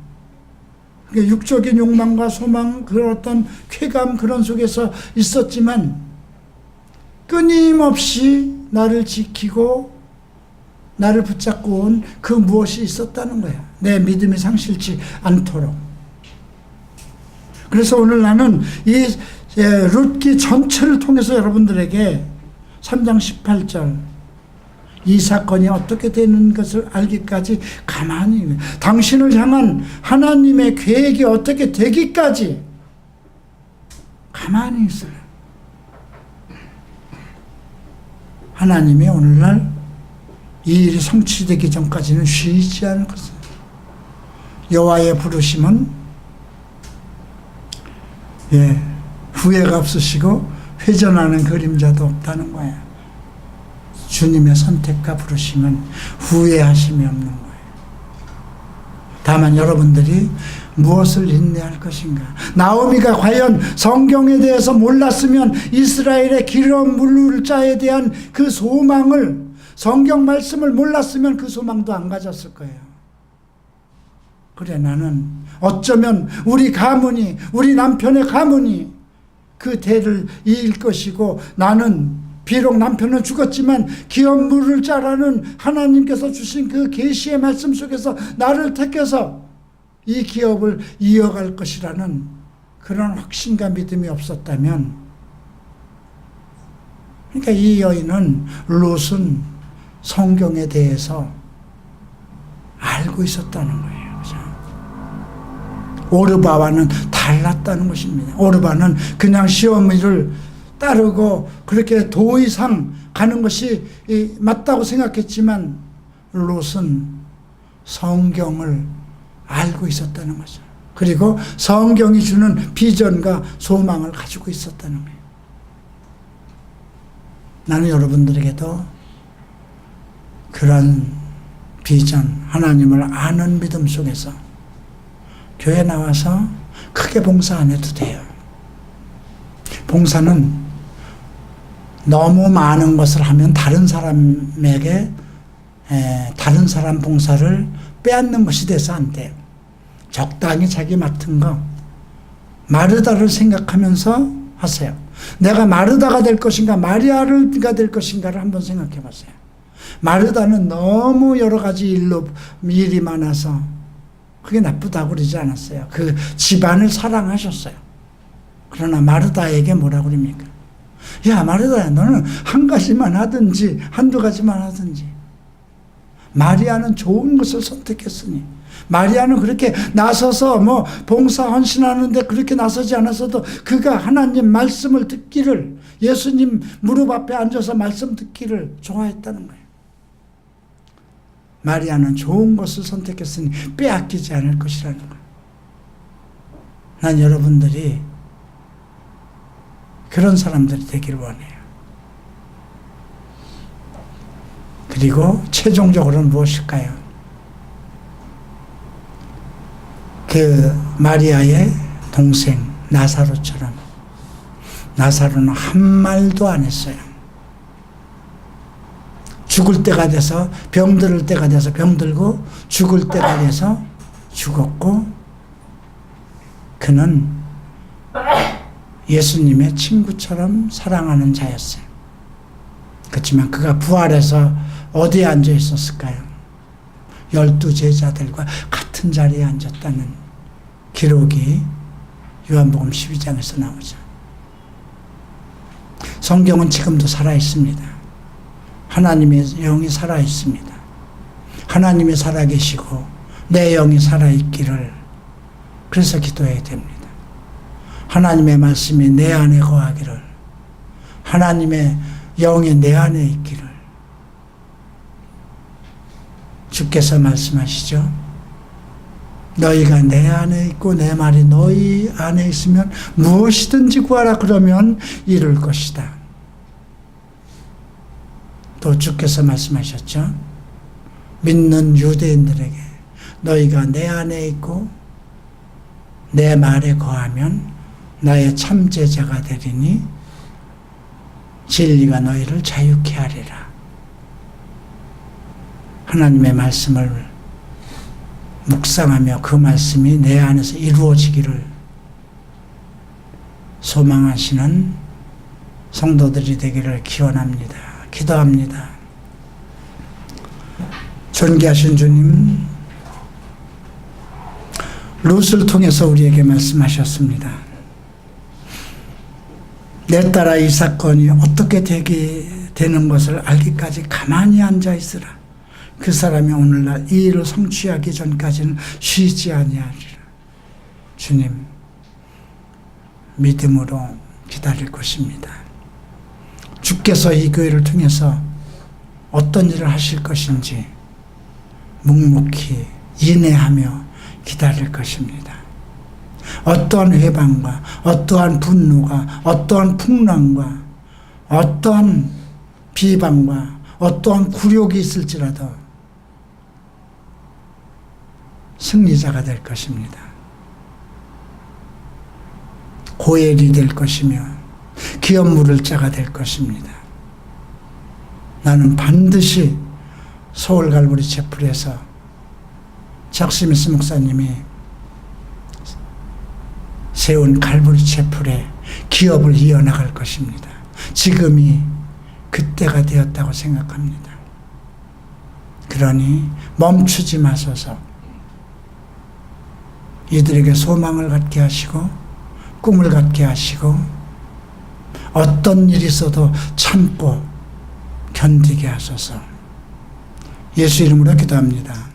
육적인 욕망과 소망 그런 어떤 쾌감 그런 속에서 있었지만 끊임없이 나를 지키고 나를 붙잡고 온 그 무엇이 있었다는 거야. 내 믿음이 상실치 않도록. 그래서 오늘 나는 이 룻기 전체를 통해서 여러분들에게 3장 18절 이 사건이 어떻게 되는 것을 알기까지 가만히 당신을 향한 하나님의 계획이 어떻게 되기까지 가만히 있어요. 하나님이 오늘날 이 일이 성취되기 전까지는 쉬지 않을 것입니다. 여호와의 부르심은 예, 후회가 없으시고 회전하는 그림자도 없다는 거예요. 주님의 선택과 부르심은 후회하심이 없는 거예요. 다만 여러분들이 무엇을 인내할 것인가? 나오미가 과연 성경에 대해서 몰랐으면 이스라엘의 기름 부을 자에 대한 그 소망을, 성경 말씀을 몰랐으면 그 소망도 안 가졌을 거예요. 그래, 나는 어쩌면 우리 가문이, 우리 남편의 가문이 그 대를 이을 것이고, 나는 비록 남편은 죽었지만 기업 물을 자라는 하나님께서 주신 그 계시의 말씀 속에서 나를 택해서 이 기업을 이어갈 것이라는 그런 확신과 믿음이 없었다면, 그러니까 이 여인은, 롯은 성경에 대해서 알고 있었다는 거예요. 그죠? 오르바와는 달랐다는 것입니다. 오르바는 그냥 시어머니를 따르고 그렇게 도의상 가는 것이 맞다고 생각했지만, 롯은 성경을 알고 있었다는 거죠. 그리고 성경이 주는 비전과 소망을 가지고 있었다는 거예요. 나는 여러분들에게도 그런 비전, 하나님을 아는 믿음 속에서 교회 나와서 크게 봉사 안 해도 돼요. 봉사는 너무 많은 것을 하면 다른 사람에게 다른 사람 봉사를 빼앗는 것이 돼서 안 돼요. 적당히 자기 맡은 거, 마르다를 생각하면서 하세요. 내가 마르다가 될 것인가 마리아가 될 것인가를 한번 생각해 보세요. 마르다는 너무 여러 가지 일이 많아서 그게 나쁘다고 그러지 않았어요. 그 집안을 사랑하셨어요. 그러나 마르다에게 뭐라고 그럽니까? 야, 마르다야, 너는 한 가지만 하든지 한두 가지만 하든지. 마리아는 좋은 것을 선택했으니, 마리아는 그렇게 나서서 봉사 헌신하는데 그렇게 나서지 않았어도 그가 하나님 말씀을 듣기를, 예수님 무릎 앞에 앉아서 말씀 듣기를 좋아했다는 거예요. 마리아는 좋은 것을 선택했으니 빼앗기지 않을 것이라는 거예요. 난 여러분들이 그런 사람들이 되기를 원해요. 그리고 최종적으로는 무엇일까요? 그 마리아의 동생 나사로처럼, 나사로는 한 말도 안 했어요. 죽을 때가 돼서, 병들 때가 돼서 병들고, 죽을 때가 돼서 죽었고, 그는 예수님의 친구처럼 사랑하는 자였어요. 그렇지만 그가 부활해서 어디에 앉아 있었을까요? 12 제자들과 같은 자리에 앉았다는 기록이 요한복음 12장에서 나오죠. 성경은 지금도 살아있습니다. 하나님의 영이 살아있습니다. 하나님이 살아계시고 내 영이 살아있기를, 그래서 기도해야 됩니다. 하나님의 말씀이 내 안에 거하기를, 하나님의 영이 내 안에 있기를. 주께서 말씀하시죠. 너희가 내 안에 있고 내 말이 너희 안에 있으면 무엇이든지 구하라 그러면 이룰 것이다. 또 주께서 말씀하셨죠. 믿는 유대인들에게 너희가 내 안에 있고 내 말에 거하면 나의 참제자가 되리니 진리가 너희를 자유케 하리라. 하나님의 말씀을 묵상하며 그 말씀이 내 안에서 이루어지기를 소망하시는 성도들이 되기를 기원합니다. 기도합니다. 존귀하신 주님, 룻을 통해서 우리에게 말씀하셨습니다. 내 딸아 이 사건이 어떻게 되는 것을 알기까지 가만히 앉아 있으라. 그 사람이 오늘날 이 일을 성취하기 전까지는 쉬지 아니하리라. 주님, 믿음으로 기다릴 것입니다. 주께서 이 교회를 통해서 어떤 일을 하실 것인지 묵묵히 인내하며 기다릴 것입니다. 어떠한 회방과 어떠한 분노가 어떠한 풍랑과 어떠한 비방과 어떠한 굴욕이 있을지라도 승리자가 될 것입니다. 고엘이 될 것이며 기업 물을 자가 될 것입니다. 나는 반드시 서울 갈보리 채플에서 작스미스 목사님이 세운 갈보리 채플의 기업을 이어나갈 것입니다. 지금이 그때가 되었다고 생각합니다. 그러니 멈추지 마소서. 이들에게 소망을 갖게 하시고 꿈을 갖게 하시고 어떤 일이 있어도 참고 견디게 하소서. 예수 이름으로 기도합니다.